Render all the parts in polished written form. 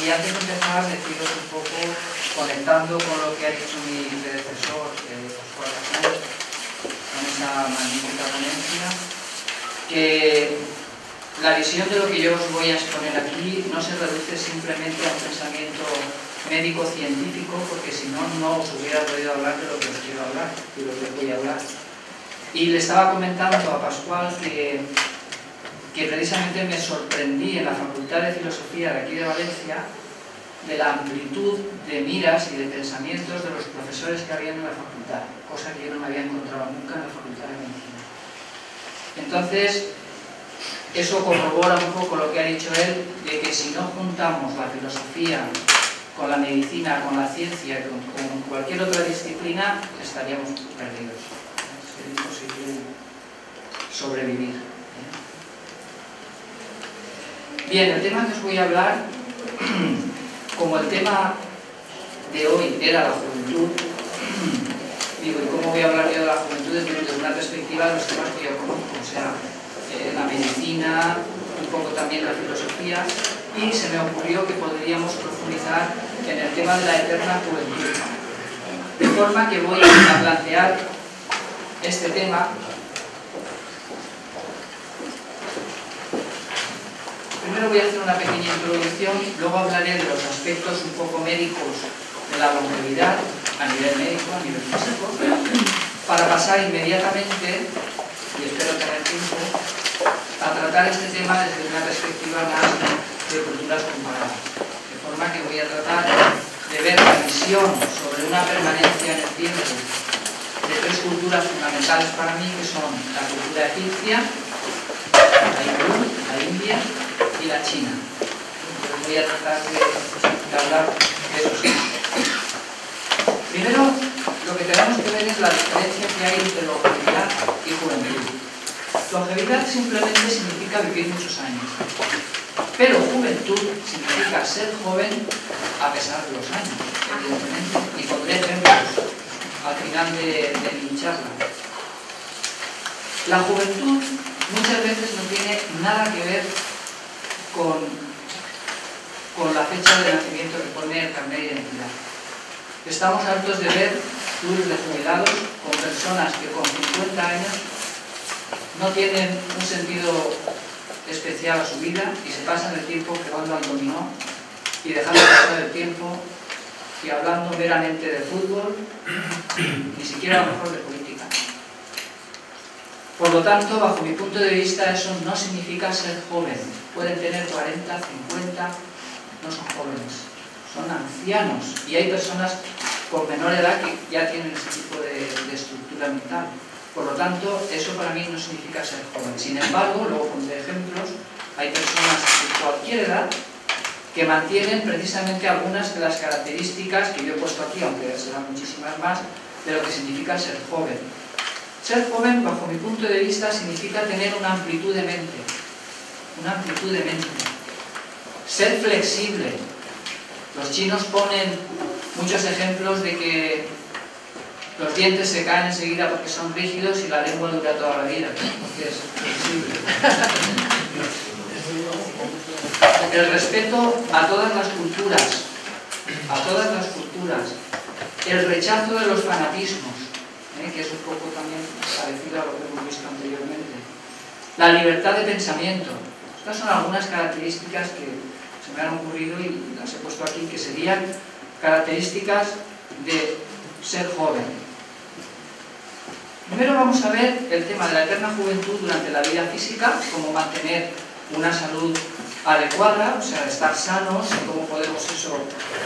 Y antes de empezar, deciros un poco, conectando con lo que ha dicho mi predecesor, Pascual Casal, con esa magnífica ponencia, que la visión de lo que yo os voy a exponer aquí no se reduce simplemente a un pensamiento médico-científico, porque si no, no os hubiera podido hablar de lo que os quiero hablar, de lo que voy a hablar. Y le estaba comentando a Pascual que precisamente me sorprendí en la Facultad de Filosofía de aquí de Valencia de la amplitud de miras y de pensamientos de los profesores que había en la facultad, cosa que yo no me había encontrado nunca en la Facultad de Medicina. Entonces, eso corrobora un poco lo que ha dicho él, de que si no juntamos la filosofía con la medicina, con la ciencia, con cualquier otra disciplina, estaríamos perdidos. Sería imposible sobrevivir. Bien, el tema que os voy a hablar, como el tema de hoy era la juventud, digo, ¿y cómo voy a hablar yo de la juventud desde una perspectiva de los temas que yo conozco? O sea, la medicina, un poco también la filosofía, y se me ocurrió que podríamos profundizar en el tema de la eterna juventud. De forma que voy a plantear este tema. Primero voy a hacer una pequeña introducción, luego hablaré de los aspectos un poco médicos de la longevidad, a nivel médico, a nivel físico, para pasar inmediatamente, y espero tener tiempo, a tratar este tema desde una perspectiva más de culturas comparadas. De forma que voy a tratar de ver la visión sobre una permanencia en el tiempo de tres culturas fundamentales para mí, que son la cultura egipcia, la hindú, la india y la China. Entonces voy a tratar de hablar de eso. Primero, lo que tenemos que ver es la diferencia que hay entre longevidad y juventud. Longevidad simplemente significa vivir muchos años, pero juventud significa ser joven a pesar de los años, evidentemente, y pondré ejemplos al final de mi charla. La juventud muchas veces no tiene nada que ver con la fecha de nacimiento que pone el carnet de identidad. Estamos hartos de ver clubes de jubilados con personas que con 50 años no tienen un sentido especial a su vida y se pasan el tiempo jugando al dominó y dejando pasar el tiempo y hablando meramente de fútbol, ni siquiera a lo mejor de política. Por lo tanto, bajo mi punto de vista, eso no significa ser joven. Pueden tener 40, 50, no son jóvenes, son ancianos. Y hay personas con menor edad que ya tienen ese tipo de estructura mental. Por lo tanto, eso para mí no significa ser joven. Sin embargo, luego pondré ejemplos, hay personas de cualquier edad que mantienen precisamente algunas de las características que yo he puesto aquí, aunque serán muchísimas más, de lo que significa ser joven. Ser joven, bajo mi punto de vista, significa tener una amplitud de mente. Una amplitud de mente. Ser flexible. Los chinos ponen muchos ejemplos de que los dientes se caen enseguida porque son rígidos y la lengua dura toda la vida, porque es flexible. El respeto a todas las culturas. A todas las culturas. El rechazo de los fanatismos, que es un poco también parecido a lo que hemos visto anteriormente. La libertad de pensamiento. Estas son algunas características que se me han ocurrido y las he puesto aquí, que serían características de ser joven. Primero vamos a ver el tema de la eterna juventud durante la vida física, cómo mantener una salud adecuada, o sea, estar sanos, y cómo podemos eso,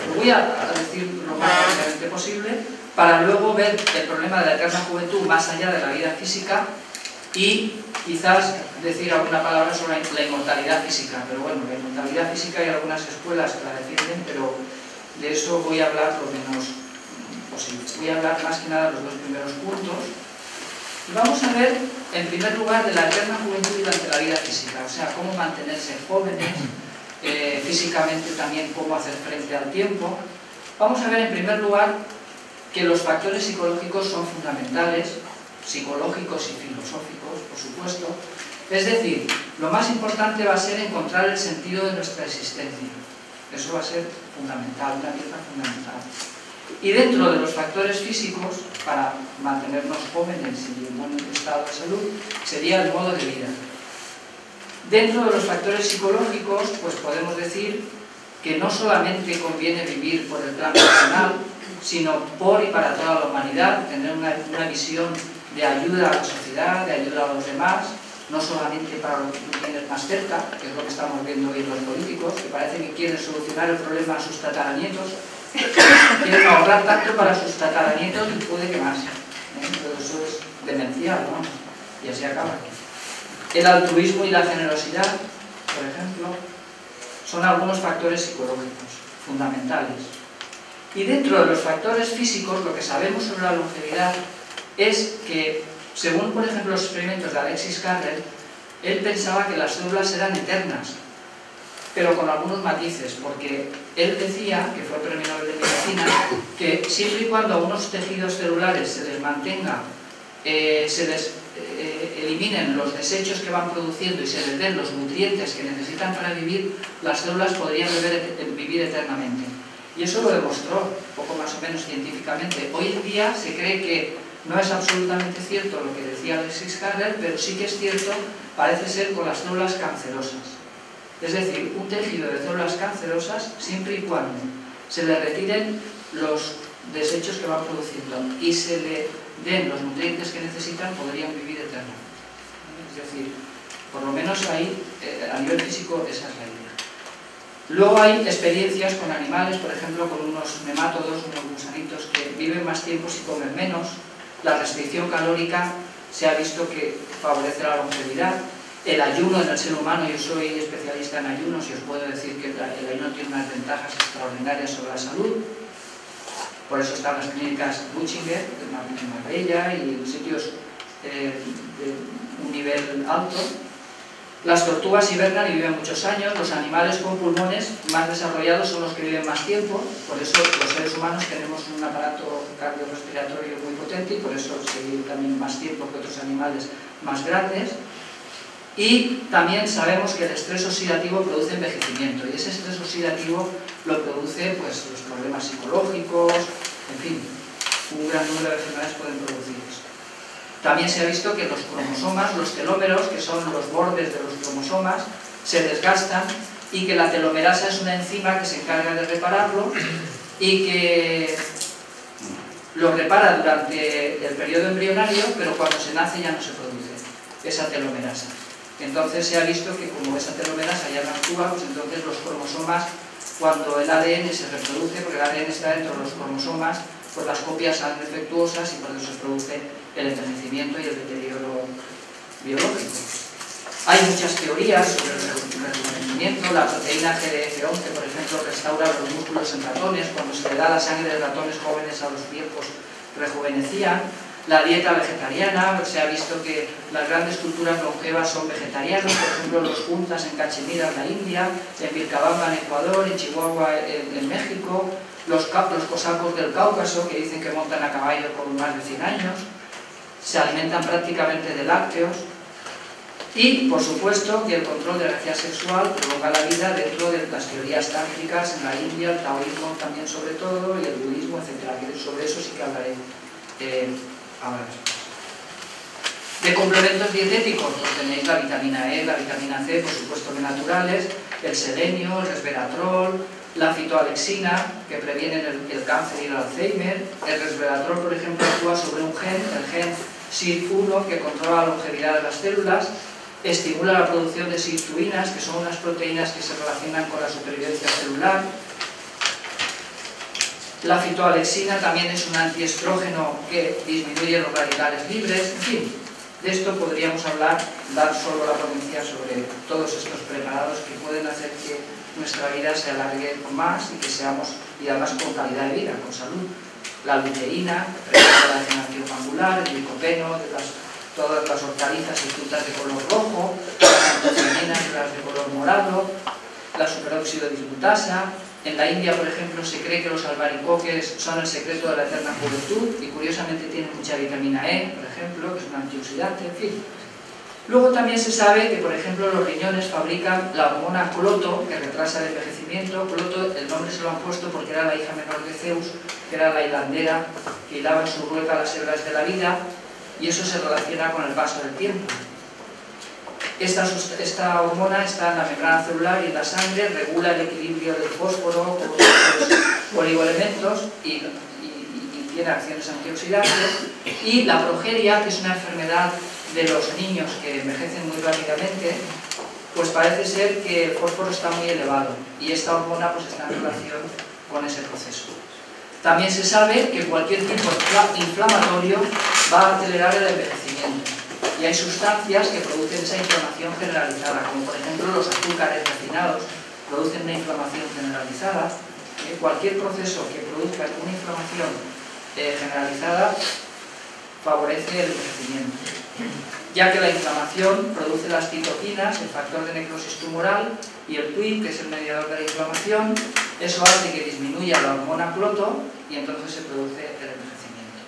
lo voy a decir lo más rápidamente posible, para luego ver el problema de la eterna juventud más allá de la vida física y quizás decir alguna palabra sobre la inmortalidad física. Pero bueno, la inmortalidad física hay algunas escuelas que la defienden, pero de eso voy a hablar lo menos posible. Voy a hablar más que nada de los dos primeros puntos. Y vamos a ver, en primer lugar, de la eterna juventud durante la vida física, o sea, cómo mantenerse jóvenes, físicamente también cómo hacer frente al tiempo. Vamos a ver, en primer lugar, que los factores psicológicos son fundamentales, psicológicos y filosóficos, por supuesto. Es decir, lo más importante va a ser encontrar el sentido de nuestra existencia. Eso va a ser fundamental, una pieza fundamental. Y dentro de los factores físicos, para mantenernos jóvenes y en buen estado de salud, sería el modo de vida. Dentro de los factores psicológicos, pues podemos decir que no solamente conviene vivir por el plan personal, sino por y para toda la humanidad, tener una visión de ayuda a la sociedad, de ayuda a los demás, no solamente para los que tienes más cerca, que es lo que estamos viendo hoy los políticos, que parece que quieren solucionar el problema a sus tataranietos, quieren ahorrar tanto para sus tataranietos y puede que más. Pero eso es demencial, ¿no? Y así acaba. El altruismo y la generosidad, por ejemplo, son algunos factores psicológicos fundamentales. Y dentro de los factores físicos, lo que sabemos sobre la longevidad es que, según por ejemplo los experimentos de Alexis Carrel, él pensaba que las células eran eternas, pero con algunos matices, porque él decía, que fue premio Nobel de Medicina, que siempre y cuando a unos tejidos celulares se les mantenga, se les eliminen los desechos que van produciendo y se les den los nutrientes que necesitan para vivir, las células podrían vivir eternamente. Y eso lo demostró, poco más o menos científicamente. Hoy en día se cree que no es absolutamente cierto lo que decía Alexis Carrel, pero sí que es cierto, parece ser, con las células cancerosas. Es decir, un tejido de células cancerosas, siempre y cuando se le retiren los desechos que van produciendo y se le den los nutrientes que necesitan, podrían vivir eternamente. Es decir, por lo menos ahí, a nivel físico, esa es la idea. Luego hay experiencias con animales, por ejemplo, con unos nemátodos, unos gusanitos que viven más tiempo si comen menos. La restricción calórica se ha visto que favorece la longevidad. El ayuno en el ser humano, yo soy especialista en ayunos y os puedo decir que el ayuno tiene unas ventajas extraordinarias sobre la salud. Por eso están las clínicas Buchinger, en Marbella y en sitios de un nivel alto. Las tortugas hibernan y viven muchos años. Los animales con pulmones más desarrollados son los que viven más tiempo. Por eso los seres humanos tenemos un aparato cardiorrespiratorio muy potente y por eso se vive también más tiempo que otros animales más grandes. Y también sabemos que el estrés oxidativo produce envejecimiento, y ese estrés oxidativo lo produce pues, los problemas psicológicos, en fin, un gran número de enfermedades pueden producir esto. También se ha visto que los cromosomas, los telómeros, que son los bordes de los cromosomas, se desgastan y que la telomerasa es una enzima que se encarga de repararlo y que lo repara durante el periodo embrionario, pero cuando se nace ya no se produce esa telomerasa. Entonces se ha visto que como esa telomerasa ya no actúa, pues entonces los cromosomas, cuando el ADN se reproduce, porque el ADN está dentro de los cromosomas, pues las copias salen defectuosas y por eso se produce el envejecimiento y el deterioro biológico. Hay muchas teorías sobre el rejuvenecimiento. La proteína GDF11, por ejemplo, restaura los músculos en ratones. Cuando se le da la sangre de ratones jóvenes a los viejos, rejuvenecían. La dieta vegetariana, se ha visto que las grandes culturas longevas son vegetarianas, por ejemplo los Juntas en Cachemira, en la India, en Vilcabamba, en Ecuador, en Chihuahua, en México, los cosacos del Cáucaso, que dicen que montan a caballo por más de 100 años, se alimentan prácticamente de lácteos, y por supuesto que el control de la energía sexual prolonga la vida dentro de las teorías tántricas en la India, el taoísmo también sobre todo, y el budismo, etc. Sobre eso sí que hablaré ahora después. De complementos dietéticos, pues tenéis la vitamina E, la vitamina C, por supuesto que naturales, el selenio, el resveratrol, la fitoalexina, que previenen el cáncer y el Alzheimer. El resveratrol, por ejemplo, actúa sobre un gen, el gen SIRT1, que controla la longevidad de las células, estimula la producción de sirtuinas, que son unas proteínas que se relacionan con la supervivencia celular. La fitoalexina también es un antiestrógeno que disminuye los radicales libres. En fin, de esto podríamos hablar, dar solo la ponencia sobre todos estos preparados que pueden hacer que nuestra vida se alargue más y que seamos, y además con calidad de vida, con salud. La luteína, que previene la degeneración macular, el licopeno, todas las hortalizas y frutas de color rojo, las antocianinas y las de color morado, la superóxido dismutasa. En la India, por ejemplo, se cree que los albaricoques son el secreto de la eterna juventud y curiosamente tienen mucha vitamina E, por ejemplo, que es un antioxidante, en fin. Luego también se sabe que, por ejemplo, los riñones fabrican la hormona cloto, que retrasa el envejecimiento. Cloto, el nombre se lo han puesto porque era la hija menor de Zeus, que era la hilandera que hilaba en su rueca las hebras de la vida, y eso se relaciona con el paso del tiempo. Esta hormona está en la membrana celular y en la sangre, regula el equilibrio del fósforo con los oligoelementos y tiene acciones antioxidantes. Y la progeria, que es una enfermedad de los niños que envejecen muy rápidamente, pues parece ser que el fósforo está muy elevado y esta hormona pues está en relación con ese proceso. También se sabe que cualquier tipo inflamatorio va a acelerar el envejecimiento y hay sustancias que producen esa inflamación generalizada, como por ejemplo los azúcares refinados producen una inflamación generalizada. Cualquier proceso que produzca una inflamación generalizada favorece el envejecimiento, ya que la inflamación produce las citoquinas, el factor de necrosis tumoral, y el TUIP, que es el mediador de la inflamación. Eso hace que disminuya la hormona cloto y entonces se produce el envejecimiento.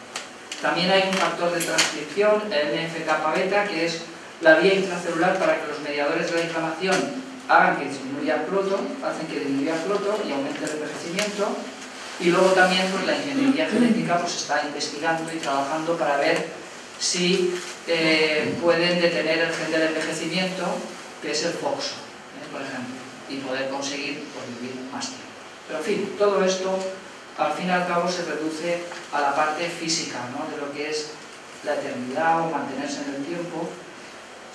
También hay un factor de transcripción, el NF-kappa-beta, que es la vía intracelular para que los mediadores de la inflamación hagan que disminuya el cloto, hacen que disminuya el cloto y aumente el envejecimiento. Y luego también pues, la ingeniería genética pues, está investigando y trabajando para ver si pueden detener el gen del envejecimiento, que es el FOXO, por ejemplo, y poder conseguir pues, vivir más tiempo. Pero en fin, todo esto al fin y al cabo se reduce a la parte física, ¿no? De lo que es la eternidad o mantenerse en el tiempo.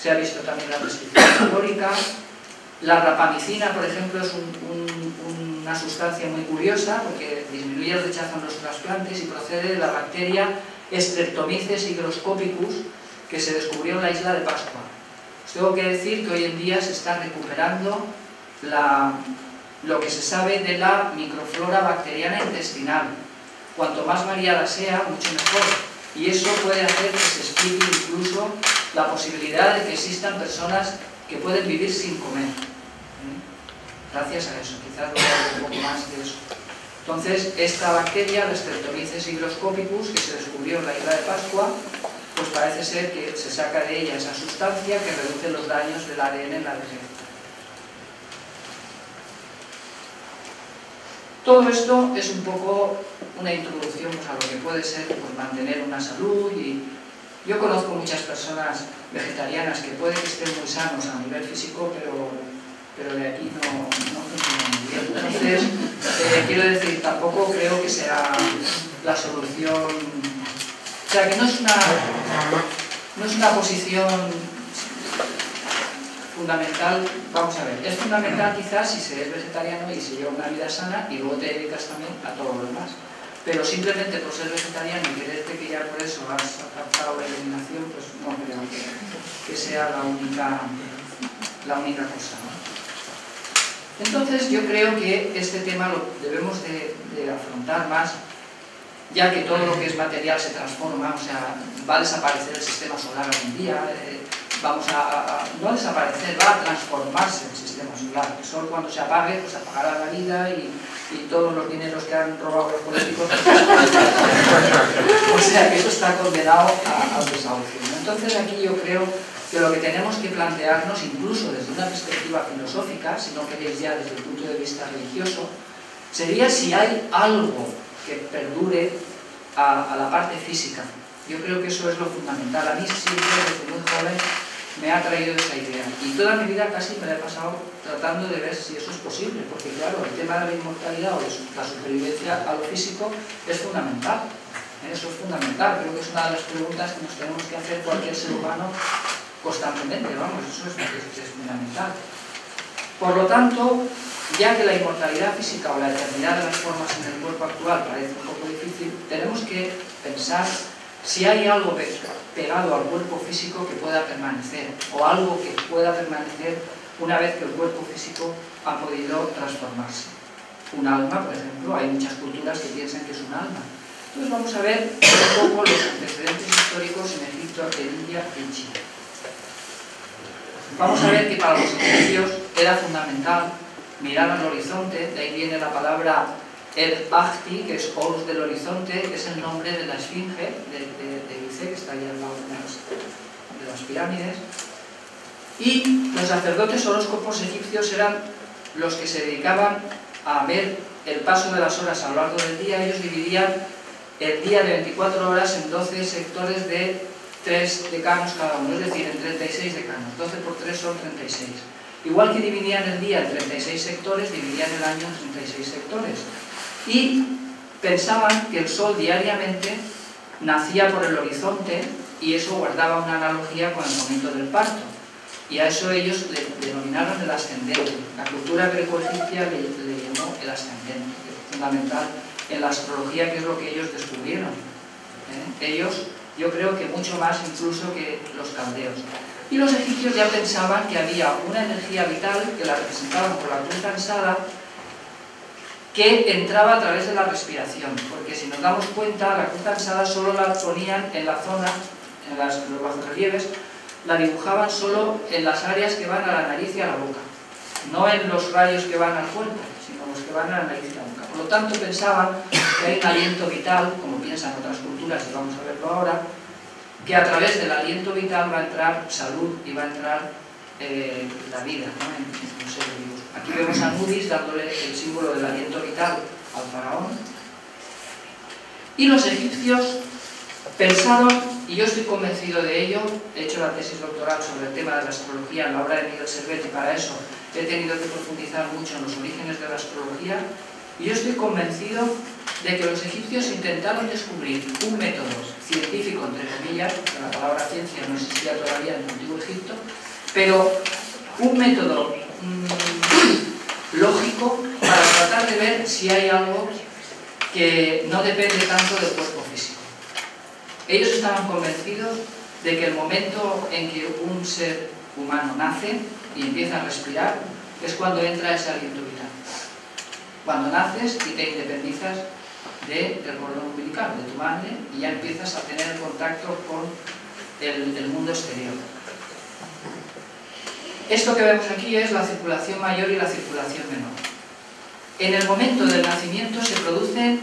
Se ha visto también la prescripción calórica. La rapamicina, por ejemplo, es una sustancia muy curiosa porque disminuye el rechazo en los trasplantes y procede de la bacteria Streptomyces hygroscopicus, que se descubrió en la isla de Pascua. Os tengo que decir que hoy en día se está recuperando lo que se sabe de la microflora bacteriana intestinal. Cuanto más variada sea, mucho mejor. Y eso puede hacer que se explique incluso la posibilidad de que existan personas que pueden vivir sin comer. Gracias a eso, quizás voy a hablar un poco más de eso. Entonces, esta bacteria, la Streptomyces hygroscopicus, que se descubrió en la isla de Pascua, pues parece ser que se saca de ella esa sustancia que reduce los daños del ADN en la vejez. Todo esto es un poco una introducción pues, a lo que puede ser pues, mantener una salud. Y yo conozco muchas personas vegetarianas que puede que estén muy sanos a nivel físico, pero de aquí no funcionan muy bien. Entonces, quiero decir, tampoco creo que sea la solución. O sea, que no es una posición fundamental. Vamos a ver, es fundamental quizás si se es vegetariano y se lleva una vida sana y luego te dedicas también a todo lo demás. Pero simplemente por ser vegetariano y creerte que ya por eso has alcanzado la eliminación, pues no creo que sea la única cosa, ¿no? Entonces yo creo que este tema lo debemos de afrontar más, ya que todo lo que es material se transforma, o sea, va a desaparecer el sistema solar hoy en día, no desaparecer, va a transformarse el sistema solar. El sol cuando se apague, pues apagará la vida y todos los dineros que han robado los políticos, o sea que eso está condenado al desahucio, ¿no? Entonces aquí yo creo que lo que tenemos que plantearnos, incluso desde una perspectiva filosófica, si no queréis ya desde el punto de vista religioso, sería si hay algo que perdure a la parte física. Yo creo que eso es lo fundamental. A mí siempre, desde muy joven, me ha traído esa idea. Y toda mi vida casi me la he pasado tratando de ver si eso es posible, porque claro, el tema de la inmortalidad o de la supervivencia a lo físico es fundamental. Eso es fundamental. Creo que es una de las preguntas que nos tenemos que hacer cualquier ser humano constantemente, vamos, eso es fundamental. Por lo tanto, ya que la inmortalidad física o la eternidad de las formas en el cuerpo actual parece un poco difícil, tenemos que pensar si hay algo pegado al cuerpo físico que pueda permanecer, o algo que pueda permanecer una vez que el cuerpo físico ha podido transformarse. Un alma, por ejemplo, hay muchas culturas que piensan que es un alma. Entonces vamos a ver un poco los antecedentes históricos en Egipto, en India y en China. Vamos a ver que para los egipcios era fundamental mirar al horizonte, de ahí viene la palabra El-Ahti, que es Horus del horizonte, es el nombre de la esfinge de Gizeh, que está ahí al lado de las pirámides. Y los sacerdotes horóscopos egipcios eran los que se dedicaban a ver el paso de las horas a lo largo del día. Ellos dividían el día de 24 horas en 12 sectores de 3 decanos cada uno, es decir, en 36 decanos. 12 por 3 son 36. Igual que dividían el día en 36 sectores, dividían el año en 36 sectores. Y pensaban que el sol diariamente nacía por el horizonte y eso guardaba una analogía con el momento del parto. Y a eso ellos le denominaron el ascendente. La cultura greco-egipcia le llamó el ascendente, que es fundamental en la astrología, que es lo que ellos descubrieron. Ellos, yo creo que mucho más incluso que los caldeos. Y los egipcios ya pensaban que había una energía vital, que la representaban por la cruz cansada, que entraba a través de la respiración. Porque si nos damos cuenta, la cruz cansada solo la ponían en la zona, en los bajorrelieves, la dibujaban solo en las áreas que van a la nariz y a la boca, no en los rayos que van al cuerpo, sino los que van a la nariz y a la boca. Por lo tanto, pensaban que hay un aliento vital, como piensan otras culturas, y vamos a verlo ahora, que a través del aliento vital va a entrar salud y va a entrar la vida, ¿no? en los seres vivos. Aquí vemos a Anubis dándole el símbolo del aliento vital al faraón. Y los egipcios pensaron, y yo estoy convencido de ello, he hecho la tesis doctoral sobre el tema de la astrología en la obra de Miguel Servet, y para eso he tenido que profundizar mucho en los orígenes de la astrología, y yo estoy convencido de que los egipcios intentaron descubrir un método científico, entre comillas, porque la palabra ciencia no existía todavía en el antiguo Egipto, pero un método lógico para tratar de ver si hay algo que no depende tanto del cuerpo físico. Ellos estaban convencidos de que el momento en que un ser humano nace y empieza a respirar es cuando entra ese aliento vital. Cuando naces y te independizas del cordón umbilical de tu madre y ya empiezas a tener contacto con el mundo exterior. Esto que vemos aquí es la circulación mayor y la circulación menor. En el momento del nacimiento se producen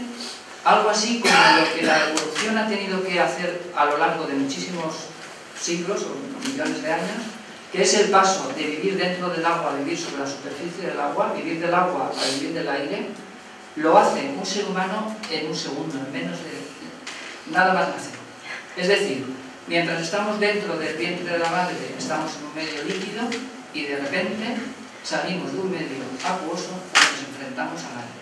algo así como lo que la evolución ha tenido que hacer a lo largo de muchísimos siglos o millones de años, que es el paso de vivir dentro del agua a vivir sobre la superficie del agua, vivir del agua a vivir del aire. Lo hace un ser humano en un segundo, en menos de nada más nacer. Es decir, mientras estamos dentro del vientre de la madre, estamos en un medio líquido y de repente salimos de un medio acuoso y nos enfrentamos al aire.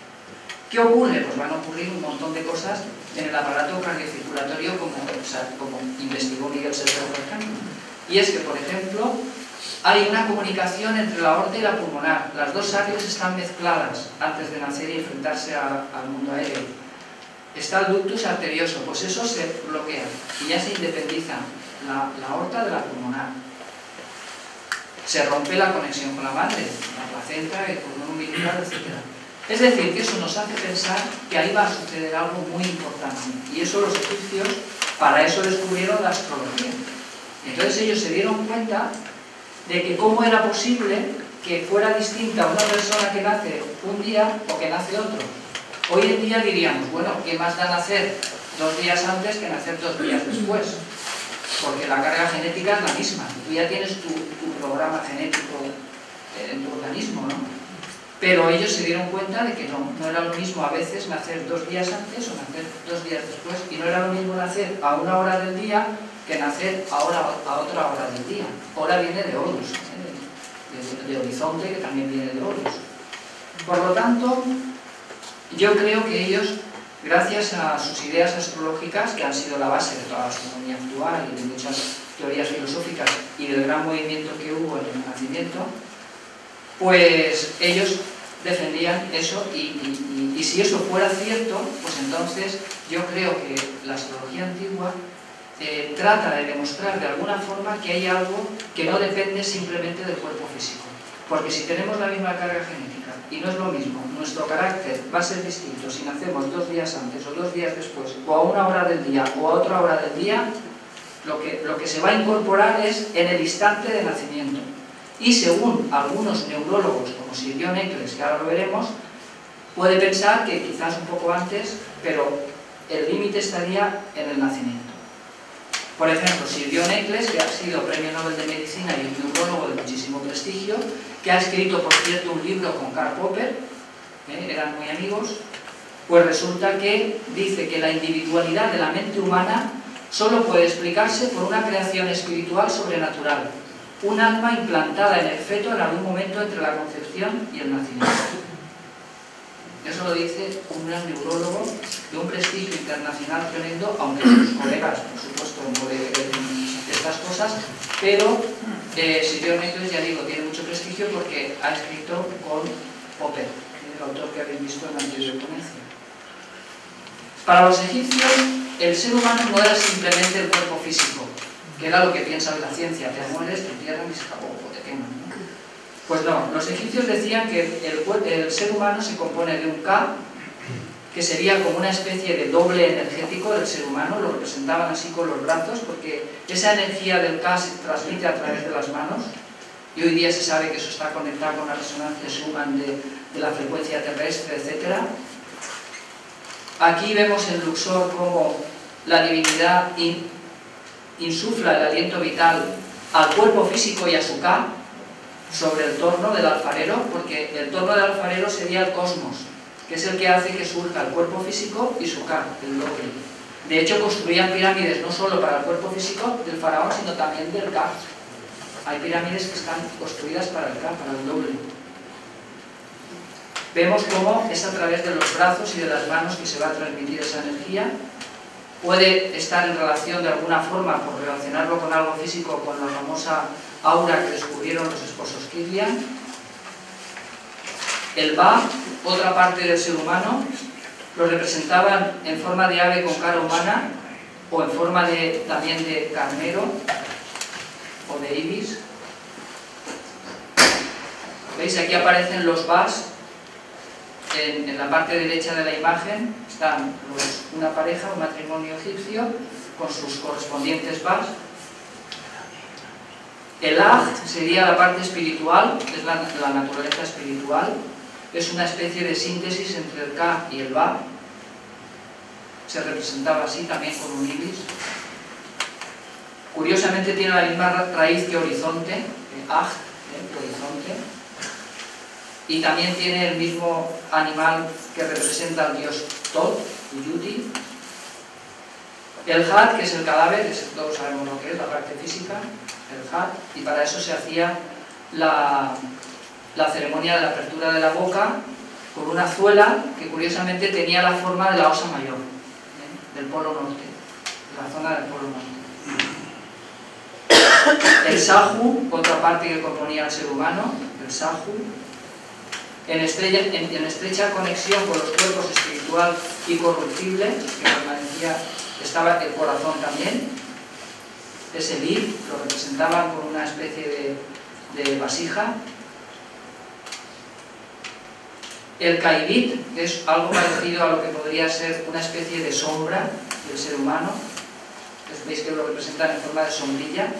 ¿Qué ocurre? Pues van a ocurrir un montón de cosas en el aparato cardiocirculatorio, como investigó Miguel Servet, por ejemplo. Y es que, por ejemplo, hay una comunicación entre la aorta y la pulmonar. Las dos áreas están mezcladas antes de nacer y enfrentarse al mundo aéreo. Está el ductus arterioso, pues eso se bloquea y ya se independiza la aorta de la pulmonar. Se rompe la conexión con la madre, la placenta, el cordón umbilical, etc. Es decir, que eso nos hace pensar que ahí va a suceder algo muy importante. Y eso los egipcios, para eso descubrieron la astrología. Entonces ellos se dieron cuenta de que cómo era posible que fuera distinta una persona que nace un día o que nace otro. Hoy en día diríamos, bueno, ¿qué más da nacer 2 días antes que nacer 2 días después? Porque la carga genética es la misma. Tú ya tienes tu programa genético en tu organismo, ¿no? Pero ellos se dieron cuenta de que no era lo mismo a veces nacer 2 días antes o nacer 2 días después, y no era lo mismo nacer a una hora del día que nacer a otra hora del día. Hora viene de Horus, de horizonte, que también viene de Horus. Por lo tanto, yo creo que ellos, gracias a sus ideas astrológicas, que han sido la base de toda la astronomía actual y de muchas teorías filosóficas y del gran movimiento que hubo en el Renacimiento, pues ellos defendían eso, y si eso fuera cierto, pues entonces yo creo que la astrología antigua trata de demostrar de alguna forma que hay algo que no depende simplemente del cuerpo físico. Porque si tenemos la misma carga genética y no es lo mismo, nuestro carácter va a ser distinto si nacemos 2 días antes o 2 días después, o a una hora del día o a otra hora del día, lo que se va a incorporar es en el instante de nacimiento. Y según algunos neurólogos, como Sir John Eccles, que ahora lo veremos, puede pensar que quizás un poco antes, pero el límite estaría en el nacimiento. Por ejemplo, Sir John Eccles, que ha sido Premio Nobel de Medicina y un neurólogo de muchísimo prestigio, que ha escrito, por cierto, un libro con Karl Popper, eran muy amigos, pues resulta que dice que la individualidad de la mente humana solo puede explicarse por una creación espiritual sobrenatural, un alma implantada en el feto en algún momento entre la concepción y el nacimiento. Eso lo dice un gran neurólogo de un prestigio internacional tremendo, aunque sus colegas, por supuesto, no pueden creer en estas cosas, pero Sir John Eccles, ya digo, tiene mucho prestigio porque ha escrito con Popper, el autor que habéis visto en la anterior ponencia. Para los egipcios, el ser humano no era simplemente el cuerpo físico, que era lo que piensa hoy la ciencia: te mueres, te entierran y se acabó, o te queman, ¿no? Pues no, los egipcios decían que el ser humano se compone de un Ka, que sería como una especie de doble energético del ser humano, lo representaban así con los brazos, porque esa energía del Ka se transmite a través de las manos, y hoy día se sabe que eso está conectado con la resonancia Schumann de la frecuencia terrestre, etc. Aquí vemos en Luxor cómo la divinidad insufla el aliento vital al cuerpo físico y a su Ka sobre el torno del alfarero, porque el torno del alfarero sería el cosmos, que es el que hace que surja el cuerpo físico y su Ka, el doble. De hecho, construían pirámides no solo para el cuerpo físico del faraón, sino también del Ka. Hay pirámides que están construidas para el Ka, para el doble. Vemos cómo es a través de los brazos y de las manos que se va a transmitir esa energía. Puede estar en relación de alguna forma, por relacionarlo con algo físico, con la famosa aura que descubrieron los esposos Kirlian. El Ba, otra parte del ser humano, lo representaban en forma de ave con cara humana, o en forma también de carnero o de ibis. ¿Veis? Aquí aparecen los Bas. En la parte derecha de la imagen están una pareja, un matrimonio egipcio, con sus correspondientes Bas. El Aj sería la parte espiritual, es la naturaleza espiritual. Es una especie de síntesis entre el Ka y el Ba. Se representaba así también con un ibis. Curiosamente tiene la misma raíz que horizonte, Aj, horizonte. Y también tiene el mismo animal que representa al dios Tot, Uyuti. El Hat, que es el cadáver, todos sabemos lo que es, la parte física, el Hat, y para eso se hacía la ceremonia de la apertura de la boca con una zuela que curiosamente tenía la forma de la Osa Mayor, del Polo Norte, de la zona del Polo Norte. El Sahu, otra parte que componía el ser humano, el Sahu, en estrecha conexión con los cuerpos espiritual y corruptible, que permanecía, estaba el corazón también. Ese Lid lo representaban con una especie de vasija. El Kaibit, que es algo parecido a lo que podría ser una especie de sombra del ser humano. Veis que lo representan en forma de sombrilla.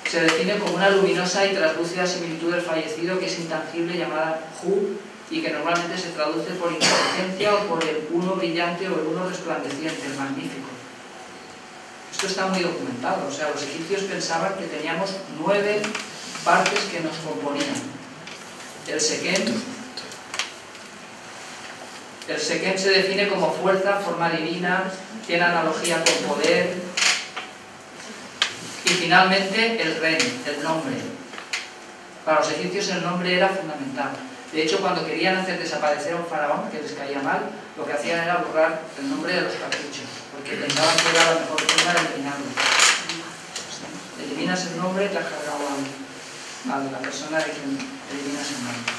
Se define como una luminosa y translúcida similitud del fallecido que es intangible, llamada Hu, y que normalmente se traduce por inteligencia o por el uno brillante o el uno resplandeciente, el magnífico. Esto está muy documentado, o sea, los egipcios pensaban que teníamos 9 partes que nos componían. El Seken se define como fuerza, forma divina, tiene analogía con poder. Y finalmente el Ren, el nombre. Para los egipcios el nombre era fundamental. De hecho, cuando querían hacer desaparecer a un faraón que les caía mal, lo que hacían era borrar el nombre de los caprichos, porque pensaban que era la mejor forma de eliminarlo. Eliminas el nombre, te has cargado a la persona de quien eliminas el nombre.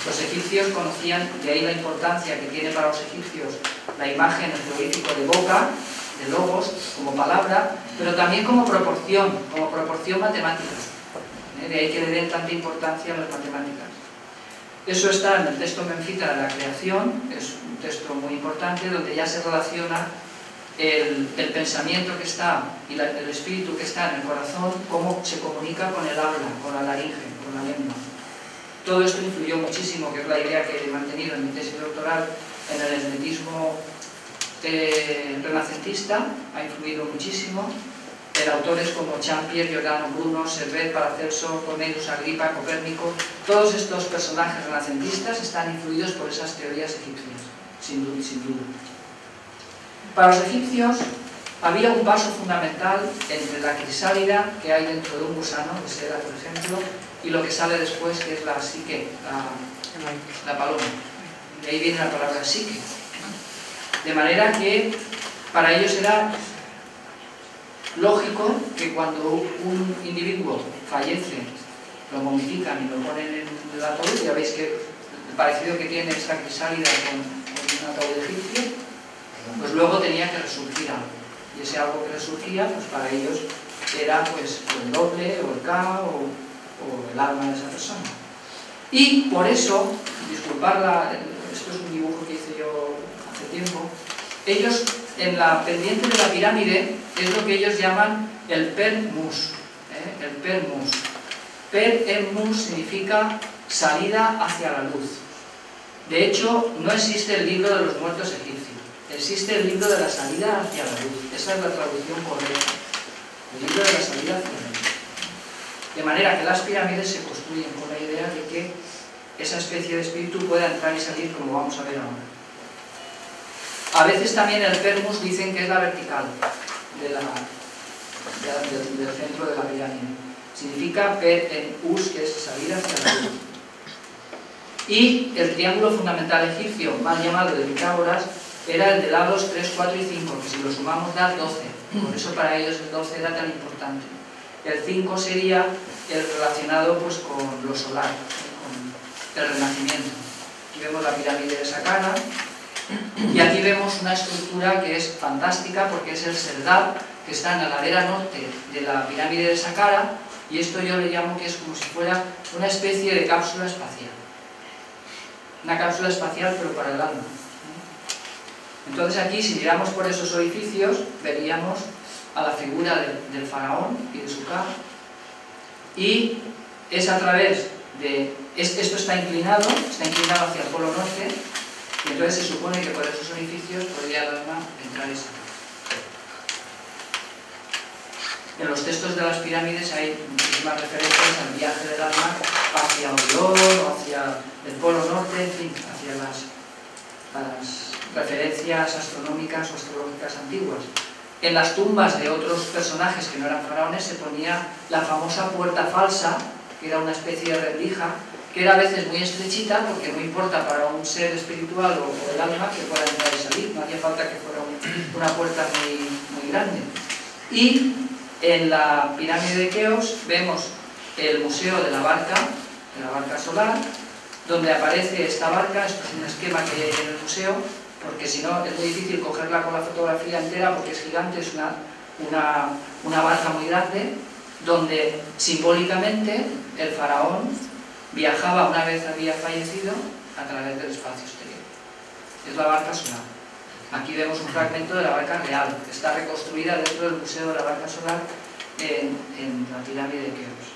Los egipcios conocían, de ahí la importancia que tiene para los egipcios la imagen, el jeroglífico de boca, de logos, como palabra, pero también como proporción matemática. De ahí que le den tanta importancia a las matemáticas. Eso está en el texto Menfita de la creación, es un texto muy importante donde ya se relaciona el pensamiento que está y el espíritu que está en el corazón, cómo se comunica con el habla, con la laringe, con la lengua. Todo esto influyó muchísimo, que es la idea que he mantenido en mi tesis doctoral, en el hermetismo renacentista, ha influido muchísimo en autores como Champier, Giordano Bruno, Servet, Paracelso, Cornelius Agripa, Copérnico. Todos estos personajes renacentistas están influidos por esas teorías egipcias, sin duda. Para los egipcios había un paso fundamental entre la crisálida que hay dentro de un gusano, que se da por ejemplo, y lo que sale después, que es la psique, la paloma. De ahí viene la palabra psique. De manera que para ellos era lógico que cuando un individuo fallece, lo momifican y lo ponen en el ataúd, ya veis que el parecido que tiene esta crisálida con un ataúd egipcio, pues luego tenía que resurgir algo. Y ese algo que resurgía, pues para ellos era pues el doble, o el K, o el alma de esa persona. Y por eso, disculpad, esto es un dibujo que hice yo hace tiempo, ellos en la pendiente de la pirámide es lo que ellos llaman el per-mus. El per-mus. Per-en-mus significa salida hacia la luz. De hecho, no existe el libro de los muertos egipcios. Existe el libro de la salida hacia la luz. Esa es la traducción correcta. El libro de la salida hacia la luz. De manera que las pirámides se construyen con la idea de que esa especie de espíritu pueda entrar y salir, como vamos a ver ahora. A veces también el permus dicen que es la vertical del centro de la pirámide. Significa per en us, que es salir hacia la luz. Y el triángulo fundamental egipcio, mal llamado de Pitágoras, era el de lados 3, 4 y 5, que si lo sumamos da 12. Por eso para ellos el 12 era tan importante. El 5 sería el relacionado pues, con lo solar, con el renacimiento. Aquí vemos la pirámide de Saqqara. Y aquí vemos una estructura que es fantástica porque es el Serdab, que está en la ladera norte de la pirámide de Saqqara, y esto yo le llamo que es como si fuera una especie de cápsula espacial. Una cápsula espacial pero para el alma. Entonces aquí, si miramos por esos orificios, veríamos a la figura del faraón y de su Ka, y es a través de... Esto está inclinado hacia el polo norte, y entonces se supone que por esos orificios podría el alma entrar y salir. En los textos de las pirámides hay muchísimas referencias al viaje del alma hacia Orión o hacia el polo norte, en fin, hacia las referencias astronómicas o astrológicas antiguas. En las tumbas de otros personajes que no eran faraones se ponía la famosa puerta falsa, que era una especie de rendija, que era a veces muy estrechita, porque no importa para un ser espiritual o el alma que pueda entrar y salir, no hacía falta que fuera una puerta muy grande. Y en la pirámide de Keops vemos el museo de la barca solar, donde aparece esta barca. Esto es un esquema que hay en el museo, porque si no es muy difícil cogerla con la fotografía entera, porque es gigante, es una barca muy grande, donde simbólicamente el faraón viajaba una vez había fallecido a través del espacio exterior. Es la barca solar. Aquí vemos un fragmento de la barca real, que está reconstruida dentro del museo de la barca solar en la pirámide de Keops.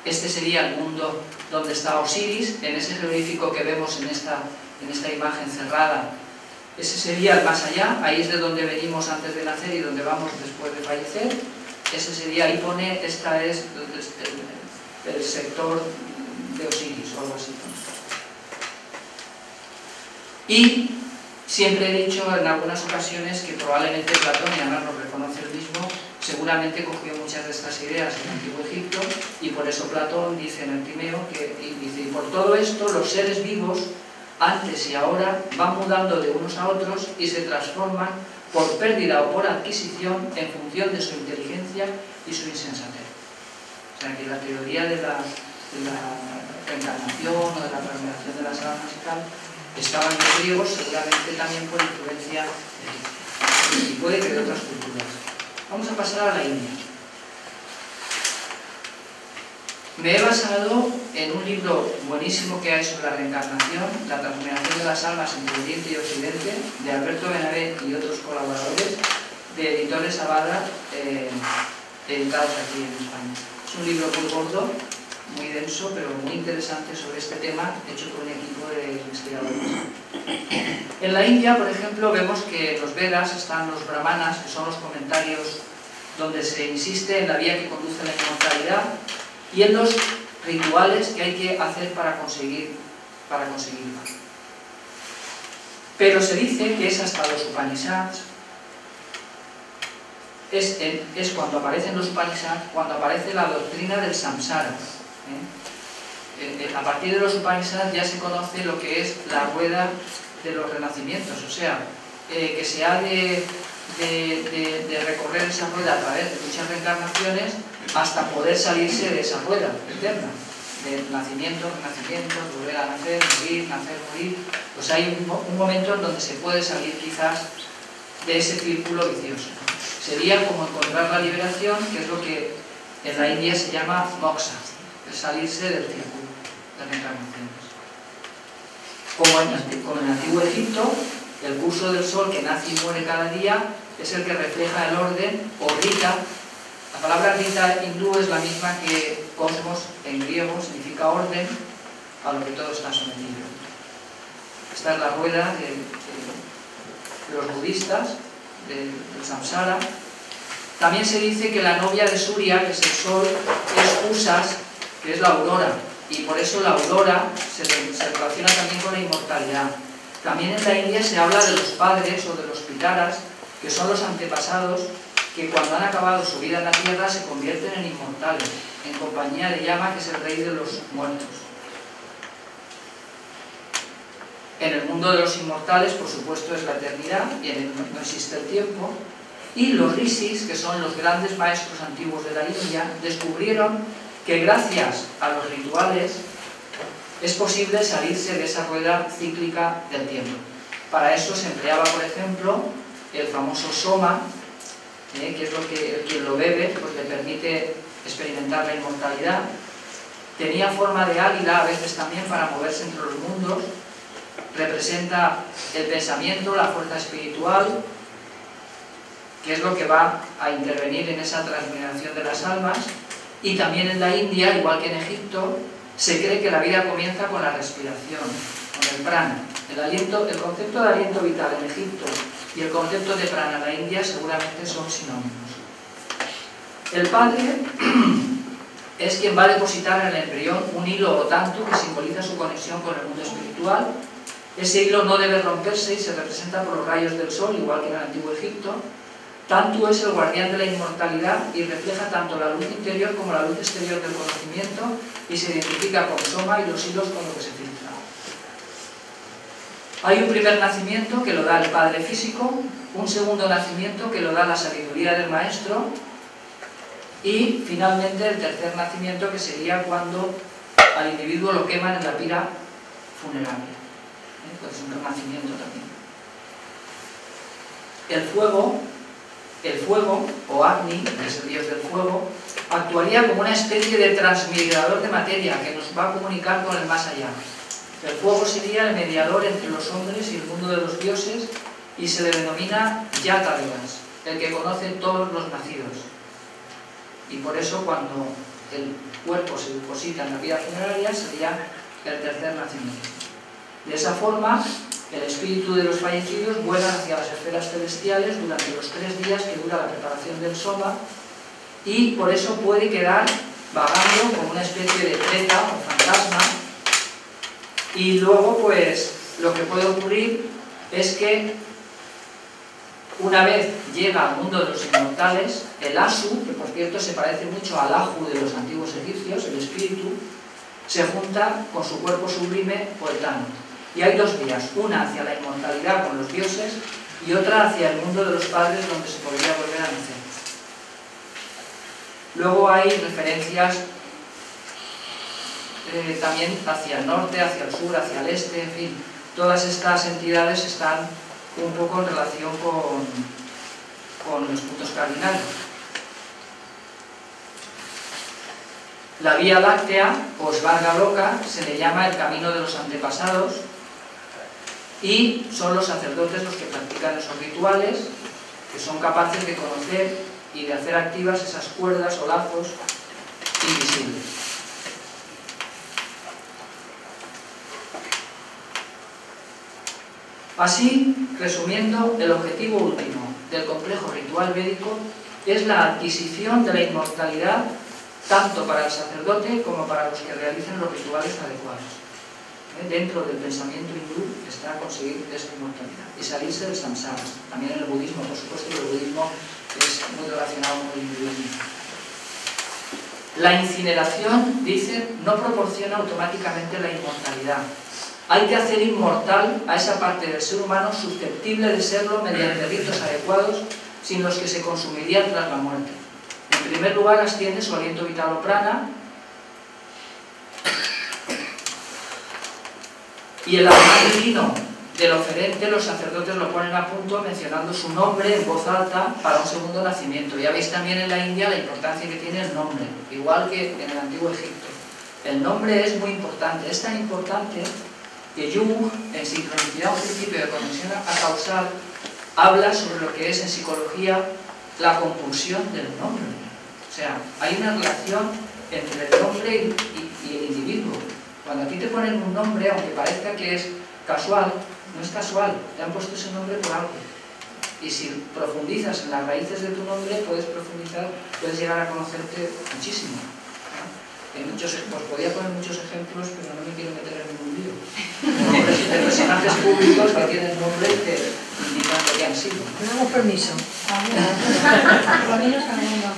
Este sería el mundo donde está Osiris, en ese jeroglífico que vemos en esta imagen cerrada. Ese sería el más allá, ahí es de donde venimos antes de nacer y donde vamos después de fallecer. Ese sería, ahí pone, esta es el sector de Osiris o algo así. Y siempre he dicho en algunas ocasiones que probablemente Platón, y además lo reconoce él mismo, seguramente cogió muchas de estas ideas del antiguo Egipto, y por eso Platón dice en el Timeo y por todo esto los seres vivos antes y ahora van mudando de unos a otros y se transforman por pérdida o por adquisición en función de su inteligencia y su insensatez. O sea que la teoría de la reencarnación o de la transformación de las almas y tal estaban los griegos, seguramente también por influencia egipcia, y puede que de otras culturas. Vamos a pasar a la India. Me he basado en un libro buenísimo que hay sobre la reencarnación, la transformación de las almas entre Oriente y Occidente, de Alberto Benavent y otros colaboradores, de Editores Abadra, editados aquí en España. Es un libro muy gordo, muy denso, pero muy interesante sobre este tema, hecho por un equipo de investigadores. En la India, por ejemplo, vemos que en los Vedas están los brahmanas, que son los comentarios donde se insiste en la vía que conduce a la inmortalidad y en los rituales que hay que hacer para conseguirla. Pero se dice que es hasta los Upanishads, es cuando aparecen los Upanishads, cuando aparece la doctrina del samsara. A partir de los Upanishads ya se conoce lo que es la rueda de los renacimientos, o sea, que se ha de recorrer esa rueda a través de muchas reencarnaciones hasta poder salirse de esa rueda eterna, de nacimiento, renacimiento, volver a nacer, morir, pues hay un momento en donde se puede salir quizás de ese círculo vicioso. Sería como encontrar la liberación, que es lo que en la India se llama moksha, el salirse del círculo de reencarnaciones. Como en el antiguo Egipto, el curso del sol que nace y muere cada día es el que refleja el orden, o Rita. La palabra Rita hindú es la misma que cosmos en griego, significa orden, a lo que todo está sometido. Esta es la rueda de los budistas, del samsara. También se dice que la novia de Surya, que es el sol, es Usas, que es la aurora, y por eso la aurora se relaciona también con la inmortalidad. También en la India se habla de los padres o de los pitaras, que son los antepasados que cuando han acabado su vida en la tierra se convierten en inmortales, en compañía de Yama, que es el rey de los muertos. En el mundo de los inmortales, por supuesto, es la eternidad, y en él no existe el tiempo. Y los rishis, que son los grandes maestros antiguos de la India, descubrieron que gracias a los rituales es posible salirse de esa rueda cíclica del tiempo. Para eso se empleaba, por ejemplo, el famoso soma, que es lo que quien lo bebe pues le permite experimentar la inmortalidad. Tenía forma de águila a veces también para moverse entre los mundos. Representa el pensamiento, la fuerza espiritual, que es lo que va a intervenir en esa transmigración de las almas. Y también en la India, igual que en Egipto, se cree que la vida comienza con la respiración, con el prana. El concepto de aliento vital en Egipto y el concepto de prana en la India seguramente son sinónimos. El padre es quien va a depositar en el embrión un hilo o tantu que simboliza su conexión con el mundo espiritual. Ese hilo no debe romperse y se representa por los rayos del sol, igual que en el antiguo Egipto. Tantu es el guardián de la inmortalidad y refleja tanto la luz interior como la luz exterior del conocimiento y se identifica con Soma y los hilos con lo que se filtra. Hay un primer nacimiento que lo da el padre físico, un segundo nacimiento que lo da la sabiduría del maestro y finalmente el tercer nacimiento que sería cuando al individuo lo queman en la pira funeraria. Pues es un renacimiento también. El fuego, o Agni, que es el dios del fuego, actuaría como una especie de transmigrador de materia que nos va a comunicar con el más allá. El fuego sería el mediador entre los hombres y el mundo de los dioses y se le denomina Yatavas, el que conoce todos los nacidos. Y por eso cuando el cuerpo se deposita en la vida funeraria sería el tercer nacimiento. De esa forma, el espíritu de los fallecidos vuela hacia las esferas celestiales durante los 3 días que dura la preparación del soma y por eso puede quedar vagando como una especie de preta o fantasma y luego pues lo que puede ocurrir es que una vez llega al mundo de los inmortales, el Asu, que por cierto se parece mucho al Aju de los antiguos egipcios, el espíritu, se junta con su cuerpo sublime poetano. Y hay 2 vías, una hacia la inmortalidad con los dioses y otra hacia el mundo de los padres donde se podría volver a nacer. Luego hay referencias también hacia el norte, hacia el sur, hacia el este, en fin. Todas estas entidades están un poco en relación con los puntos cardinales. La Vía Láctea, o Svarga Loka, se le llama el camino de los antepasados y son los sacerdotes los que practican esos rituales, que son capaces de conocer y de hacer activas esas cuerdas o lazos invisibles. Así, resumiendo, el objetivo último del complejo ritual védico es la adquisición de la inmortalidad tanto para el sacerdote como para los que realicen los rituales adecuados. Dentro del pensamiento hindú está conseguir esa inmortalidad y salirse del samsara. También en el budismo, por supuesto, el budismo es muy relacionado con el hinduismo. La incineración, dice, no proporciona automáticamente la inmortalidad. Hay que hacer inmortal a esa parte del ser humano susceptible de serlo mediante ritos adecuados sin los que se consumiría tras la muerte. En primer lugar, asciende su aliento vital o prana, y el alma divino del oferente, los sacerdotes lo ponen a punto mencionando su nombre en voz alta para un segundo nacimiento. Ya veis también en la India la importancia que tiene el nombre, igual que en el antiguo Egipto. El nombre es muy importante, es tan importante que Jung, en Sincronicidad, un principio de conexión a causal, habla sobre lo que es en psicología la compulsión del nombre. O sea, hay una relación entre el nombre y el individuo. Cuando a ti te ponen un nombre, aunque parezca que es casual, no es casual, te han puesto ese nombre por algo. Y si profundizas en las raíces de tu nombre, puedes llegar a conocerte muchísimo. Os podría poner muchos ejemplos, pero no me quiero meter en ningún lío. Nombres de personajes públicos que tienen nombres que indican lo que han sido. Tenemos permiso. Por lo menos a uno.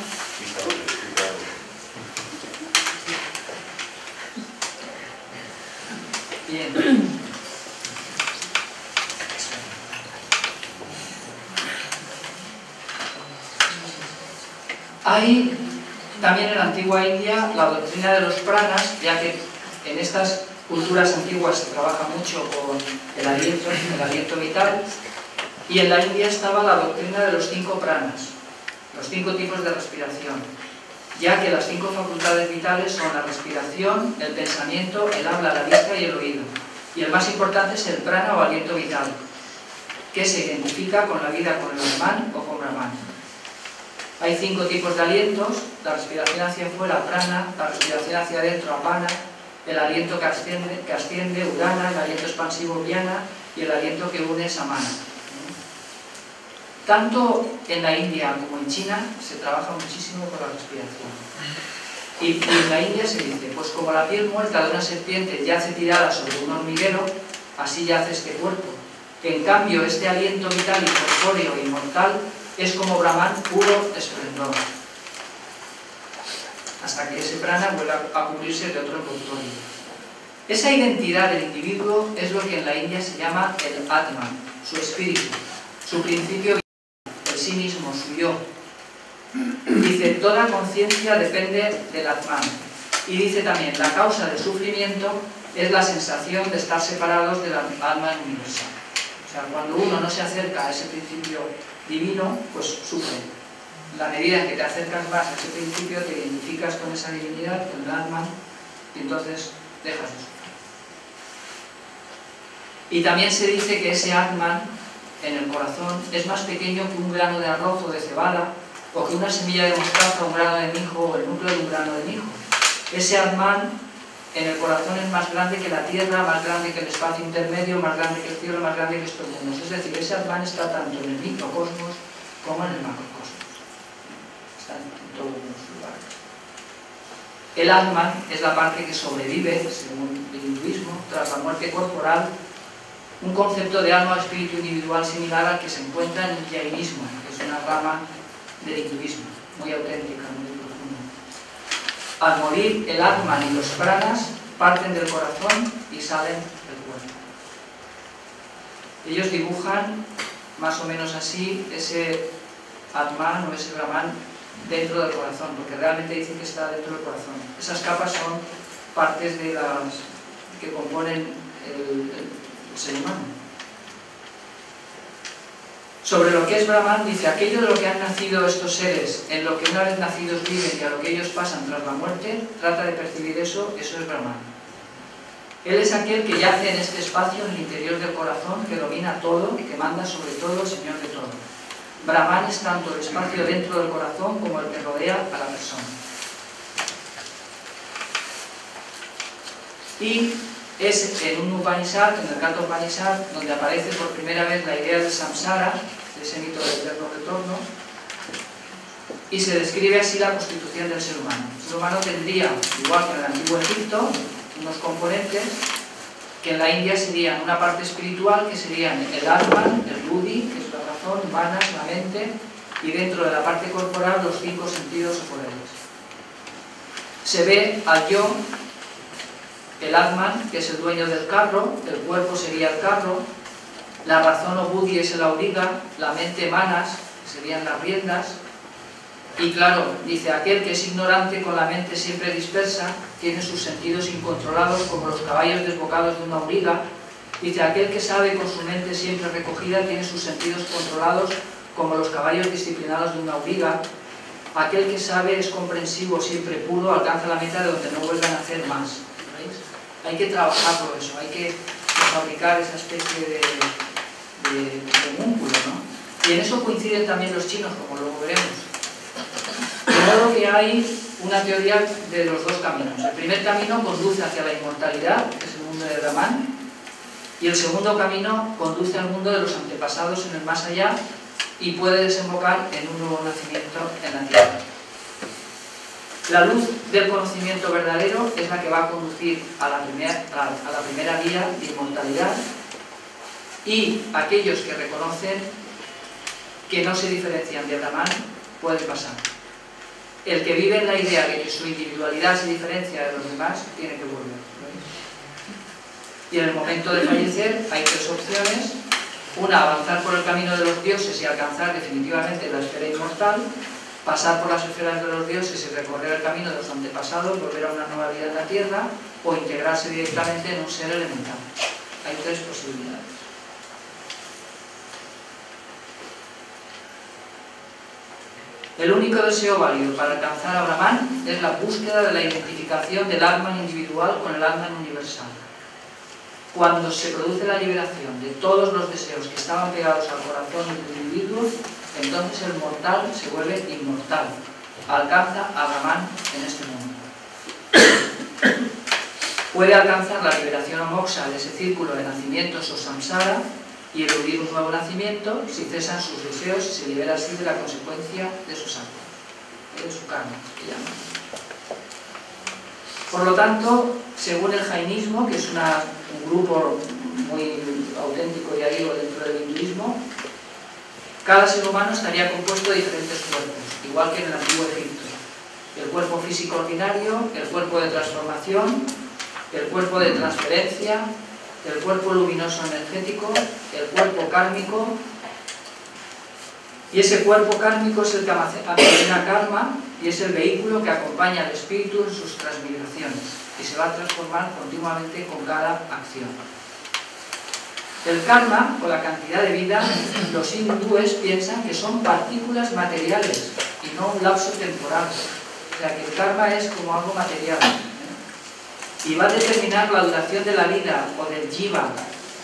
Bien. Hay también en la antigua India la doctrina de los pranas, ya que en estas culturas antiguas se trabaja mucho con el aliento vital, y en la India estaba la doctrina de los 5 pranas, los 5 tipos de respiración, ya que las 5 facultades vitales son la respiración, el pensamiento, el habla, la vista y el oído. Y el más importante es el prana o aliento vital, que se identifica con la vida con el Brahman o con Brahman. Hay 5 tipos de alientos: la respiración hacia afuera, prana; la respiración hacia adentro, apana; el aliento que asciende, udana; el aliento expansivo, vyana; y el aliento que une, samana. Tanto en la India como en China se trabaja muchísimo con la respiración. Y en la India se dice, pues como la piel muerta de una serpiente yace tirada sobre un hormiguero, así yace este cuerpo. Que en cambio este aliento vital y corpóreo e inmortal es como Brahman puro esplendor, hasta que ese prana vuelva a cubrirse de otro envoltorio. Esa identidad del individuo es lo que en la India se llama el Atman, su espíritu, su principio vital, el sí mismo, su yo. Dice, toda conciencia depende del Atman. Y dice también, la causa del sufrimiento es la sensación de estar separados del Atman universal. O sea, cuando uno no se acerca a ese principio divino, pues sufre. En la medida en que te acercas más a ese principio, te identificas con esa divinidad, con el Atman, y entonces dejas de sufrir. Y también se dice que ese Atman en el corazón es más pequeño que un grano de arroz o de cebada, o que una semilla de mostaza, un grano de mijo, o el núcleo de un grano de mijo. Ese Atman en el corazón es más grande que la tierra, más grande que el espacio intermedio, más grande que el cielo, más grande que estos mundos. Es decir, ese Atman está tanto en el microcosmos como en el macrocosmos. Está en todos los lugares. El Atman es la parte que sobrevive, según el hinduismo, tras la muerte corporal, un concepto de alma o espíritu individual similar al que se encuentra en el jainismo, que es una rama del hinduismo, muy auténtica, muy profunda. Al morir, el Atman y los pranas parten del corazón y salen del cuerpo. Ellos dibujan más o menos así ese Atman o ese Brahman dentro del corazón, porque realmente dicen que está dentro del corazón. Esas capas son partes de las que componen el ser humano. Sobre lo que es Brahman, dice, aquello de lo que han nacido estos seres, en lo que una vez nacidos viven y a lo que ellos pasan tras la muerte, trata de percibir eso es Brahman. Él es aquel que yace en este espacio, en el interior del corazón, que domina todo, que manda sobre todo, el Señor de todo. Brahman es tanto el espacio dentro del corazón como el que rodea a la persona. Y es en un Upanishad, en el Katha Upanishad, donde aparece por primera vez la idea del samsara, de ese mito del eterno retorno, y se describe así la constitución del ser humano. El ser humano tendría, igual que en el antiguo Egipto, unos componentes que en la India serían una parte espiritual, que serían el Atman, el Buddhi, que es la razón, Manas, la mente, y dentro de la parte corporal los 5 sentidos o poderes. Se ve al yo, el Atman, que es el dueño del carro, el cuerpo sería el carro, la razón o Buddhi es el auriga, la mente Manas, que serían las riendas, y claro, dice, aquel que es ignorante con la mente siempre dispersa, tiene sus sentidos incontrolados como los caballos desbocados de una auriga. Dice, aquel que sabe con su mente siempre recogida, tiene sus sentidos controlados como los caballos disciplinados de una auriga. Aquel que sabe es comprensivo, siempre puro, alcanza la meta de donde no vuelvan a hacer más. ¿Veis? Hay que trabajar por eso, hay que fabricar esa especie de homúnculo, ¿no? Y en eso coinciden también los chinos, como luego veremos. De modo que hay una teoría de los dos caminos. El primer camino conduce hacia la inmortalidad, que es el mundo de Brahman, y el segundo camino conduce al mundo de los antepasados en el más allá y puede desembocar en un nuevo nacimiento en la tierra. La luz del conocimiento verdadero es la que va a conducir a la primera vía de inmortalidad, y aquellos que reconocen que no se diferencian de Brahman pueden pasar. El que vive en la idea de que su individualidad se diferencia de los demás tiene que volver. Y en el momento de fallecer hay 3 opciones. Una, avanzar por el camino de los dioses y alcanzar definitivamente la esfera inmortal, pasar por las esferas de los dioses y recorrer el camino de los antepasados, volver a una nueva vida en la tierra, o integrarse directamente en un ser elemental. Hay 3 posibilidades. El único deseo válido para alcanzar a Brahman es la búsqueda de la identificación del Atman individual con el Atman universal. Cuando se produce la liberación de todos los deseos que estaban pegados al corazón del individuo, entonces el mortal se vuelve inmortal, alcanza a Brahman en este mundo. Puede alcanzar la liberación o moksha de ese círculo de nacimientos o samsara y eludir un nuevo nacimiento si cesan sus deseos y se libera así de la consecuencia de sus actos, de su karma, que llaman. Por lo tanto, según el jainismo, que es un grupo muy auténtico y arriba dentro del hinduismo, cada ser humano estaría compuesto de diferentes cuerpos, igual que en el antiguo Egipto. El cuerpo físico ordinario, el cuerpo de transformación, el cuerpo de transferencia, el cuerpo luminoso energético, el cuerpo kármico, y ese cuerpo kármico es el que almacena karma y es el vehículo que acompaña al espíritu en sus transmigraciones y se va a transformar continuamente con cada acción. El karma, o la cantidad de vida, los hindúes piensan que son partículas materiales y no un lapso temporal. O sea que el karma es como algo material. Y va a determinar la duración de la vida o del jiva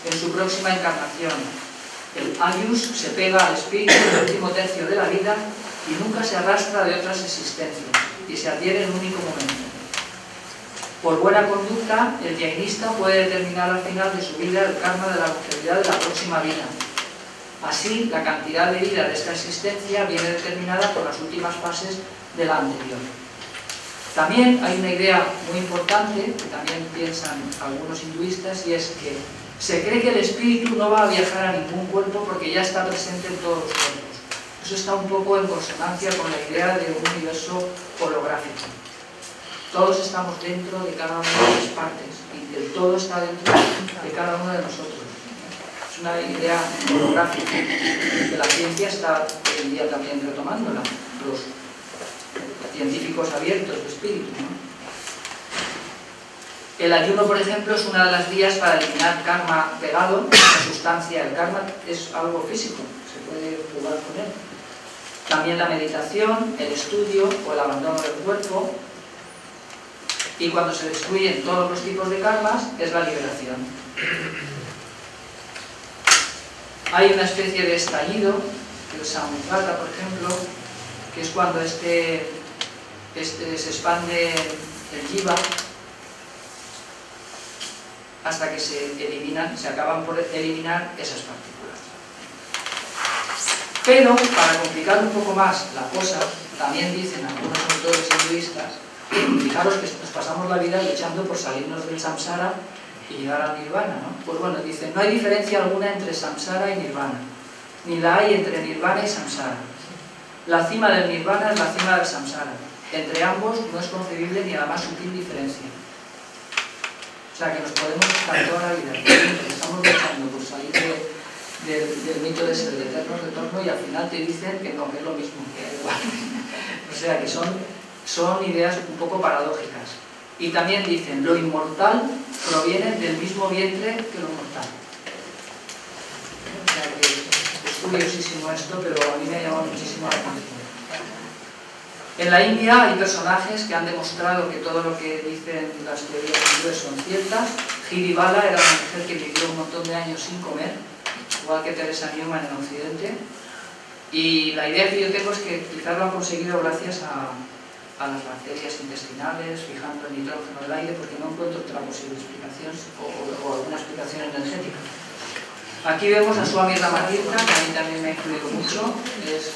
en su próxima encarnación. El ayus se pega al espíritu en el último tercio de la vida y nunca se arrastra de otras existencias y se adhiere en un único momento. Por buena conducta, el jainista puede determinar al final de su vida el karma de la longevidad de la próxima vida. Así, la cantidad de vida de esta existencia viene determinada por las últimas fases de la anterior. También hay una idea muy importante, que también piensan algunos hinduistas, y es que se cree que el espíritu no va a viajar a ningún cuerpo porque ya está presente en todos los cuerpos. Eso está un poco en consonancia con la idea de un universo holográfico. Todos estamos dentro de cada una de las partes y el todo está dentro de cada uno de nosotros. Es una idea holográfica que la ciencia está hoy en día también retomándola. Los científicos abiertos de espíritu, ¿no? El ayuno, por ejemplo, es una de las vías para eliminar karma pegado, la sustancia. El karma es algo físico, se puede jugar con él. También la meditación, el estudio o el abandono del cuerpo. Y cuando se destruyen todos los tipos de karmas, es la liberación. Hay una especie de estallido, el samudgata, por ejemplo, que es cuando se expande el jiva hasta que se acaban por eliminar esas partículas. Pero, para complicar un poco más la cosa, también dicen algunos autores hinduistas, fijaros que nos pasamos la vida luchando por salirnos del samsara y llegar al nirvana, ¿no? Pues bueno, dicen, no hay diferencia alguna entre samsara y nirvana, ni la hay entre nirvana y samsara. La cima del nirvana es la cima del samsara. Entre ambos no es concebible ni a la más sutil diferencia. O sea, que nos podemos estar toda la vida, estamos luchando por salir del mito de ser el eterno retorno y al final te dicen que no, que es lo mismo, que da igual. O sea, que son ideas un poco paradójicas. Y también dicen, lo inmortal proviene del mismo vientre que lo mortal. O sea, que es curiosísimo esto, pero a mí me ha llamado muchísimo la atención. En la India hay personajes que han demostrado que todo lo que dicen las teorías hindúes son ciertas. Hiri Bala era una mujer que vivió un montón de años sin comer, igual que Teresa Newman en Occidente. Y la idea que yo tengo es que quizás lo han conseguido gracias a las bacterias intestinales, fijando el nitrógeno del aire, porque no encuentro otra posible explicación o alguna explicación energética. Aquí vemos a Swami Ramatirtha, que a mí también me ha influido mucho. Es,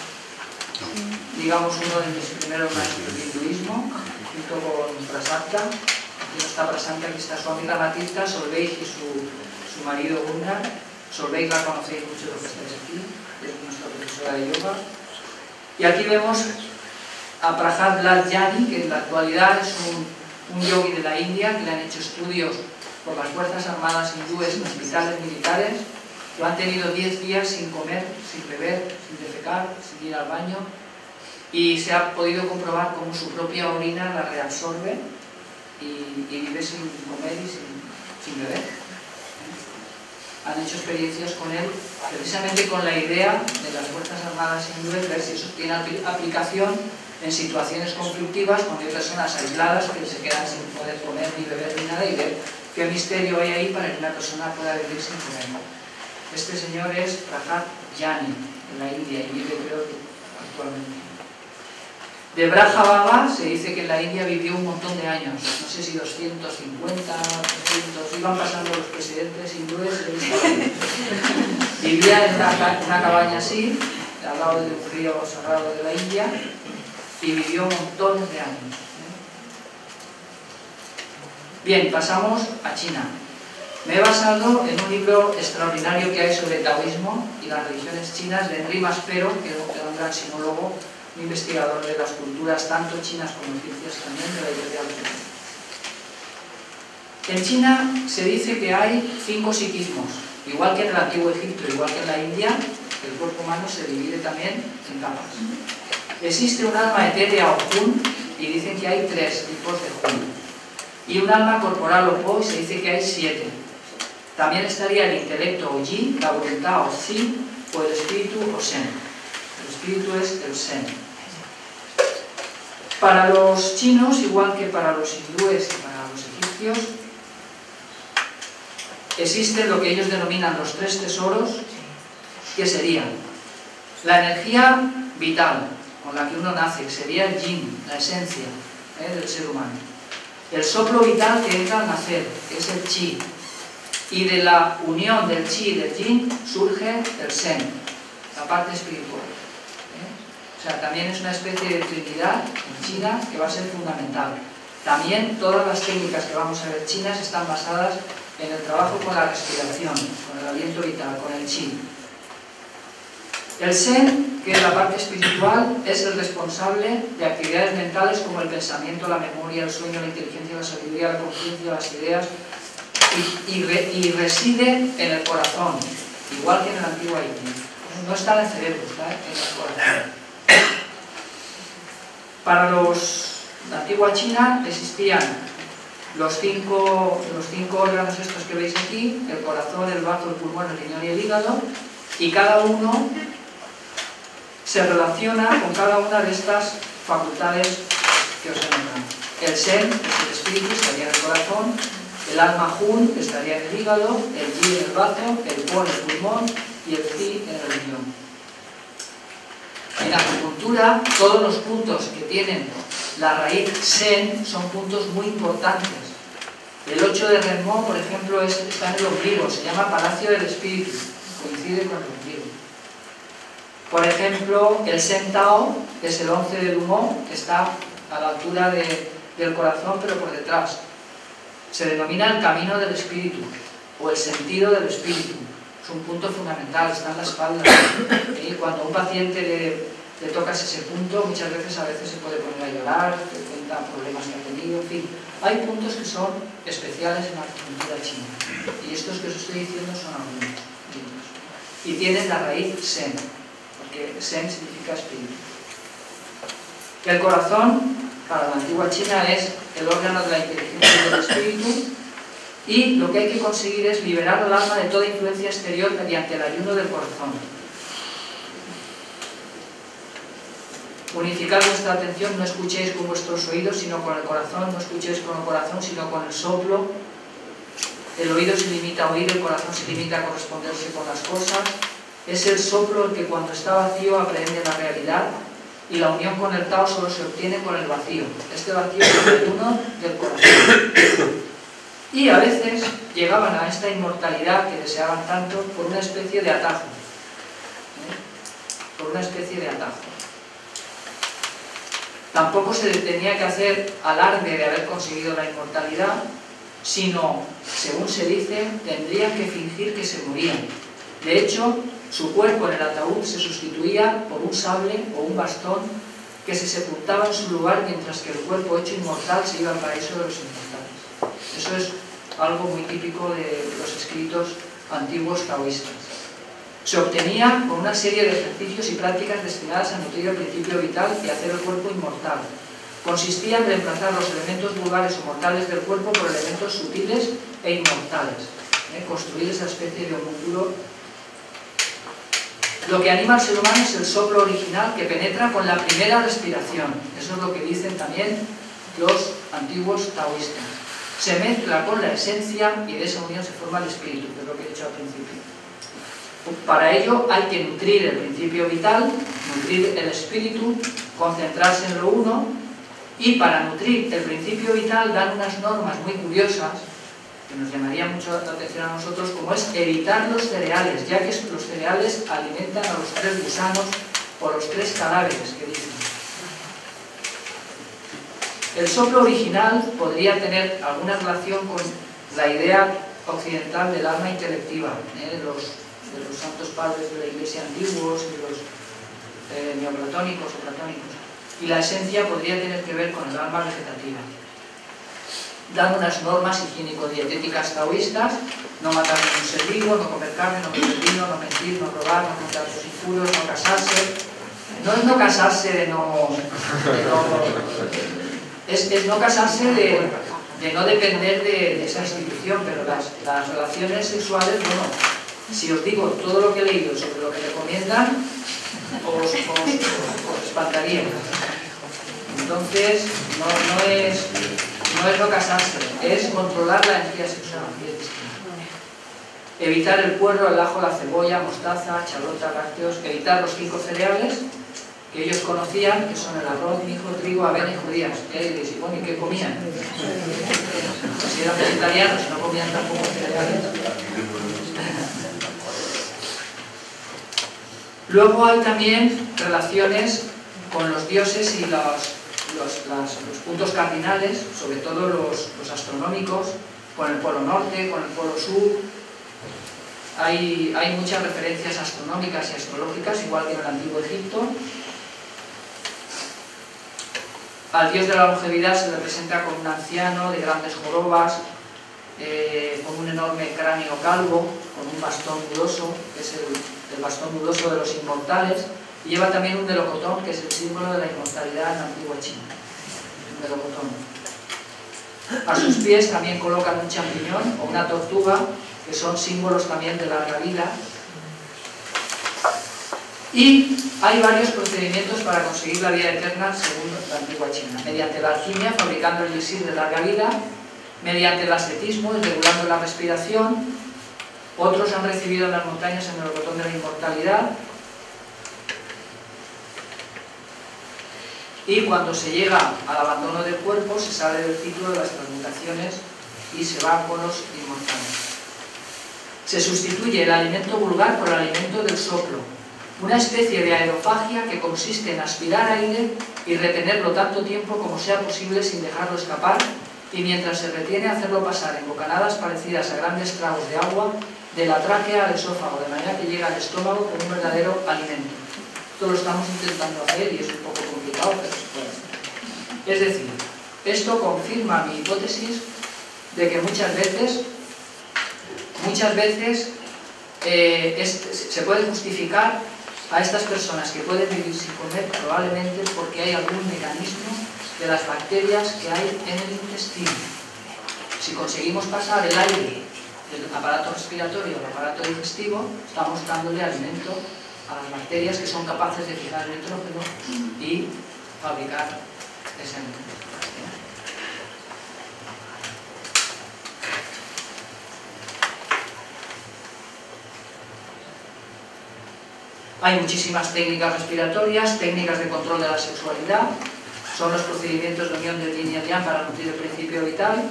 digamos, uno de mis primeros maestros de hinduismo, junto con Prasanta. Aquí no está Prasanta, aquí está Swami Ramatirtha, Solveig y su marido Gundar. Solveig la conocéis mucho los que estáis aquí, es nuestra profesora de yoga. Y aquí vemos a Prahlad Jani, que en la actualidad es un yogi de la India, que le han hecho estudios por las Fuerzas Armadas hindúes en hospitales militares. Lo han tenido 10 días sin comer, sin beber, sin defecar, sin ir al baño, y se ha podido comprobar cómo su propia orina la reabsorbe y vive sin comer y sin beber. Han hecho experiencias con él precisamente con la idea de las Fuerzas Armadas hindúes, ver si eso tiene aplicación en situaciones conflictivas, cuando hay personas aisladas que se quedan sin poder comer ni beber ni nada, y ver qué misterio hay ahí para que una persona pueda vivir sin comer. Este señor es Prahlad Jani, en la India, y vive, creo que actualmente. De Braja Baba se dice que en la India vivió un montón de años, no sé si 250, 300, iban pasando los presidentes hindúes, vivía en una cabaña así, al lado de un río sagrado de la India, y vivió montones de años. Bien, pasamos a China. Me he basado en un libro extraordinario que hay sobre el taoísmo y las religiones chinas de Henry Maspero, que era un gran sinólogo, un investigador de las culturas tanto chinas como egipcias también, de la editorial. En China se dice que hay 5 psiquismos, igual que en el antiguo Egipto, igual que en la India, el cuerpo humano se divide también en capas. Existe un alma etérea o Hun, y dicen que hay 3 tipos de Hun. Y un alma corporal o Po, y se dice que hay 7. También estaría el intelecto o Yi, la voluntad o Zi, o el espíritu o Sen. El espíritu es el Sen. Para los chinos, igual que para los hindúes y para los egipcios, existen lo que ellos denominan los 3 tesoros, que serían la energía vital, con la que uno nace, que sería el yin, la esencia del ser humano. El soplo vital que entra al nacer, que es el chi. Y de la unión del chi y del yin surge el sen, la parte espiritual. O sea, también es una especie de trinidad en China que va a ser fundamental. También todas las técnicas que vamos a ver chinas están basadas en el trabajo con la respiración, con el aliento vital, con el chi. El Sen, que es la parte espiritual, es el responsable de actividades mentales como el pensamiento, la memoria, el sueño, la inteligencia, la sabiduría, la conciencia, las ideas, y reside en el corazón, igual que en el antiguo India. No está en el cerebro, está en el corazón. Para la antigua China existían los cinco órganos estos que veis aquí, el corazón, el bazo, el pulmón, el riñón y el hígado, y cada uno se relaciona con cada una de estas facultades que os he nombrado. El Sen, el espíritu, estaría en el corazón, el alma Hun estaría en el hígado, el Yi en el bazo, el Po en el pulmón y el Zi en el riñón. En la acupuntura, todos los puntos que tienen la raíz Sen son puntos muy importantes, El 8 de Renmó, por ejemplo, está en el ombligo, se llama Palacio del Espíritu, coincide con el ombligo. Por ejemplo, el Shen Tao, que es el 11 de Lumó, que está a la altura del corazón, pero por detrás. Se denomina el camino del espíritu, o el sentido del espíritu. Es un punto fundamental, está en la espalda. Y cuando a un paciente le tocas ese punto, muchas veces se puede poner a llorar, te cuenta problemas que ha tenido, en fin. Hay puntos que son especiales en la acupuntura china. Y estos que os estoy diciendo son algunos. Y tienen la raíz Shen, porque Shen significa espíritu. El corazón, para la antigua China, es el órgano de la inteligencia y del espíritu, y lo que hay que conseguir es liberar al alma de toda influencia exterior mediante el ayuno del corazón. Unificad vuestra atención, no escuchéis con vuestros oídos sino con el corazón, no escuchéis con el corazón sino con el soplo. El oído se limita a oír, el corazón se limita a corresponderse con las cosas. Es el soplo el que cuando está vacío aprehende la realidad, y la unión con el Tao solo se obtiene con el vacío. Este vacío es el ayuno del corazón. Y a veces llegaban a esta inmortalidad que deseaban tanto por una especie de atajo. Por una especie de atajo. Tampoco se tenía que hacer alarde de haber conseguido la inmortalidad, sino, según se dice, tendrían que fingir que se morían. De hecho, su cuerpo en el ataúd se sustituía por un sable o un bastón que se sepultaba en su lugar, mientras que el cuerpo hecho inmortal se iba al paraíso de los inmortales. Eso es algo muy típico de los escritos antiguos taoístas. Se obtenía con una serie de ejercicios y prácticas destinadas a nutrir el principio vital y hacer el cuerpo inmortal. Consistía en reemplazar los elementos vulgares o mortales del cuerpo por elementos sutiles e inmortales. Construir esa especie de homúnculo. Lo que anima al ser humano es el soplo original que penetra con la primera respiración. Eso es lo que dicen también los antiguos taoístas. Se mezcla con la esencia y de esa unión se forma el espíritu, que es lo que he dicho al principio. Para ello hay que nutrir el principio vital, nutrir el espíritu, concentrarse en lo uno, y para nutrir el principio vital dan unas normas muy curiosas que nos llamaría mucho la atención a nosotros, como es evitar los cereales, ya que los cereales alimentan a los 3 gusanos o los 3 cadáveres que dicen. El soplo original podría tener alguna relación con la idea occidental del alma intelectiva, de los santos padres de la Iglesia antiguos y los neoplatónicos o platónicos. Y la esencia podría tener que ver con el alma vegetativa. Dan unas normas higiénico-dietéticas taoístas: no matar a un ser vivo, no comer carne, no beber vino, no mentir, no robar, no contar sus impuros, no casarse. No es no casarse de no casarse de no depender de esa institución, pero las relaciones sexuales, bueno, si os digo todo lo que he leído sobre lo que recomiendan, os espantaría. Entonces, no es no casarse, es controlar la energía sexual. Evitar el puerro, el ajo, la cebolla, mostaza, charlota, lácteos. Evitar los 5 cereales que ellos conocían, que son el arroz, mijo, trigo, avena y judías. Y bueno, ¿y qué comían? Si eran vegetarianos, no comían tampoco cereales. Luego hay también relaciones con los dioses y los puntos cardinales, sobre todo los astronómicos, con el polo norte, con el polo sur. Hay muchas referencias astronómicas y astrológicas, igual que en el antiguo Egipto. Al dios de la longevidad se le presenta como un anciano de grandes jorobas, con un enorme cráneo calvo, con un bastón nudoso, que es el bastón nudoso de los inmortales, y lleva también un melocotón, que es el símbolo de la inmortalidad en la antigua China. Un melocotón. A sus pies también colocan un champiñón o una tortuga, que son símbolos también de larga vida. Y hay varios procedimientos para conseguir la vida eterna según la antigua China. Mediante la alquimia, fabricando el elixir de larga vida; mediante el ascetismo, regulando la respiración. Otros han recibido en las montañas el melocotón de la inmortalidad. Y cuando se llega al abandono del cuerpo, se sale del ciclo de las transmutaciones y se va con los inmortales. Se sustituye el alimento vulgar por el alimento del soplo, una especie de aerofagia que consiste en aspirar aire y retenerlo tanto tiempo como sea posible sin dejarlo escapar, y mientras se retiene hacerlo pasar en bocanadas parecidas a grandes tragos de agua de la tráquea al esófago, de manera que llega al estómago como un verdadero alimento. Esto lo estamos intentando hacer y es un poco complicado, pero se puede hacer. Es decir, esto confirma mi hipótesis de que muchas veces se puede justificar a estas personas que pueden vivir sin comer probablemente porque hay algún mecanismo de las bacterias que hay en el intestino. Si conseguimos pasar el aire del aparato respiratorio al aparato digestivo, estamos dándole alimento a las bacterias que son capaces de fijar el nitrógeno y fabricar ese alimento. Hay muchísimas técnicas respiratorias, técnicas de control de la sexualidad, son los procedimientos de unión del yin y el yang para nutrir el principio vital.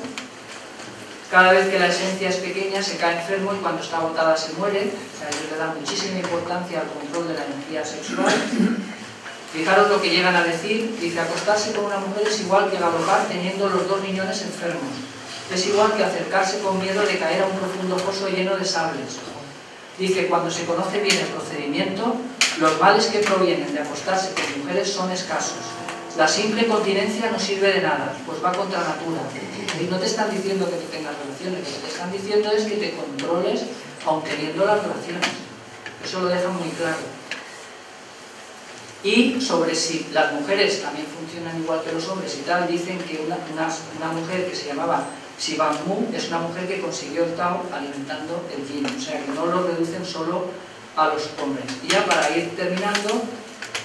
Cada vez que la esencia es pequeña se cae enfermo y cuando está agotada se muere, o sea, ellos le dan muchísima importancia al control de la energía sexual. Fijaros lo que llegan a decir, dice, acostarse con una mujer es igual que galopar teniendo los dos riñones enfermos, es igual que acercarse con miedo de caer a un profundo foso lleno de sables. Dice, cuando se conoce bien el procedimiento, los males que provienen de acostarse con mujeres son escasos. La simple continencia no sirve de nada, pues va contra natura. Y no te están diciendo que tú tengas relaciones, lo que te están diciendo es que te controles aun teniendo las relaciones. Eso lo deja muy claro. Y sobre si las mujeres también funcionan igual que los hombres y tal, dicen que una mujer que se llamaba Shivan Mu es una mujer que consiguió el Tao alimentando el yin, o sea que no lo reducen solo a los hombres. Y ya para ir terminando,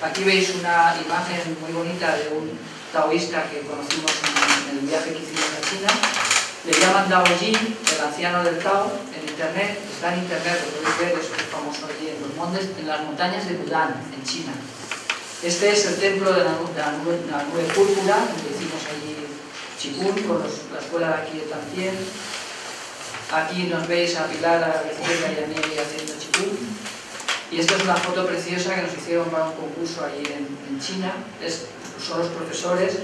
aquí veis una imagen muy bonita de un taoísta que conocimos en el viaje que hicimos a China. Le llaman Dao Jin, el anciano del Tao, en internet, está en internet, lo podéis ver, es muy famoso allí en los montes, en las montañas de Budán, en China. Este es el templo de la nube púrpura, donde hicimos allí Chikun, con la escuela de aquí de Tantien. Aquí nos veis a Pilar a la izquierda y a mí haciendo Chikun. Y esta es una foto preciosa que nos hicieron para un concurso allí en China. Son los profesores.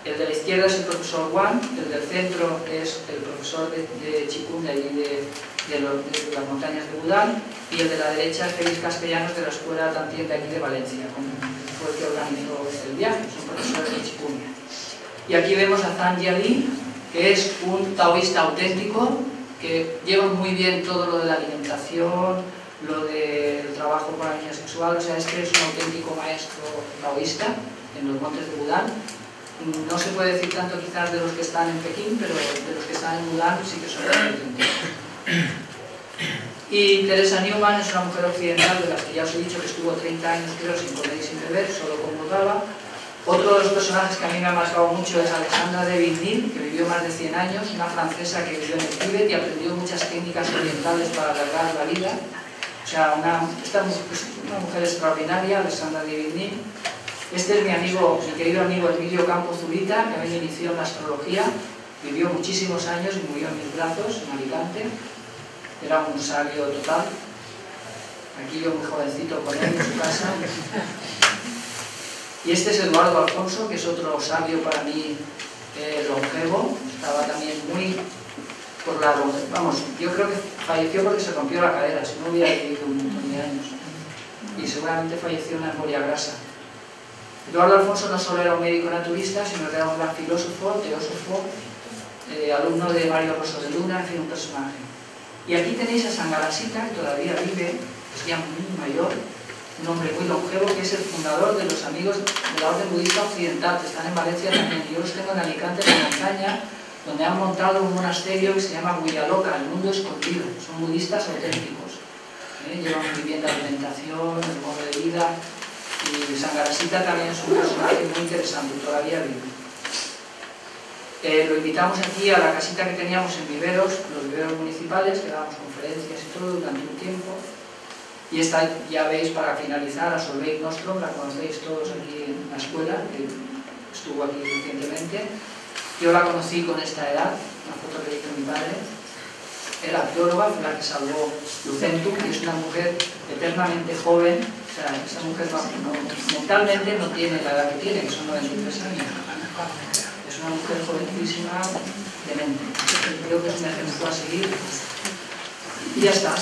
El de la izquierda es el profesor Wang, el del centro es el profesor de Chikun de allí de las montañas de Budán, y el de la derecha es Félix Castellanos de la escuela Tantien de aquí de Valencia, fue el que organizó el viaje, son profesores de Chikun. Y aquí vemos a Zhang Jiali, que es un taoísta auténtico, que lleva muy bien todo lo de la alimentación, lo del trabajo con la línea sexual, o sea, este es un auténtico maestro taoísta en los montes de Budán. No se puede decir tanto quizás de los que están en Pekín, pero de los que están en Budán sí que son muy auténticos. Y Teresa Newman es una mujer occidental de las que ya os he dicho que estuvo 30 años creo sin comer y sin beber, solo comulgaba. Otro de los personajes que a mí me ha marcado mucho es Alexandra de Vigny, que vivió más de 100 años, una francesa que vivió en el Tíbet y aprendió muchas técnicas orientales para alargar la vida. O sea, esta es una mujer extraordinaria, Alexandra de Vigny. Este es mi querido amigo Emilio Campos Zurita, que a mí me inició en la astrología, vivió muchísimos años y murió en mis brazos, en Alicante. Era un sabio total. Aquí yo muy jovencito con él en su casa. Y este es Eduardo Alfonso, que es otro sabio para mí longevo. Estaba también muy por la longevidad. Vamos, yo creo que falleció porque se rompió la cadera, si no hubiera vivido un montón de años. Y seguramente falleció una embolia grasa. Eduardo Alfonso no solo era un médico naturista, sino que era un gran filósofo, teósofo, alumno de Mario Rosso de Luna, en fin, un personaje. Y aquí tenéis a Sangarasita, que todavía vive, es ya muy mayor, un hombre muy longevo, que es el fundador de los amigos de la Orden Budista Occidental, que están en Valencia también. Yo los tengo en Alicante, en la montaña, donde han montado un monasterio que se llama Huiraloca, el mundo escondido. Son budistas auténticos. Llevan muy bien la alimentación, el modo de vida. Y Sangarasita también es un personaje muy interesante, todavía vive. Lo invitamos aquí a la casita que teníamos en Viveros, los viveros municipales, que dábamos conferencias y todo durante un tiempo. Y esta, ya veis, para finalizar, a Solveig Nostrom, la conocéis todos aquí en la escuela, que estuvo aquí recientemente. Yo la conocí con esta edad, una foto que hizo mi padre. Era bióloga, fue la que salvó Lucentum, y es una mujer eternamente joven. O sea, esa mujer mentalmente no tiene la edad que tiene, que son 93 años. Es una mujer jovencísima, de mente. Creo que es un ejemplo a seguir. Y ya está.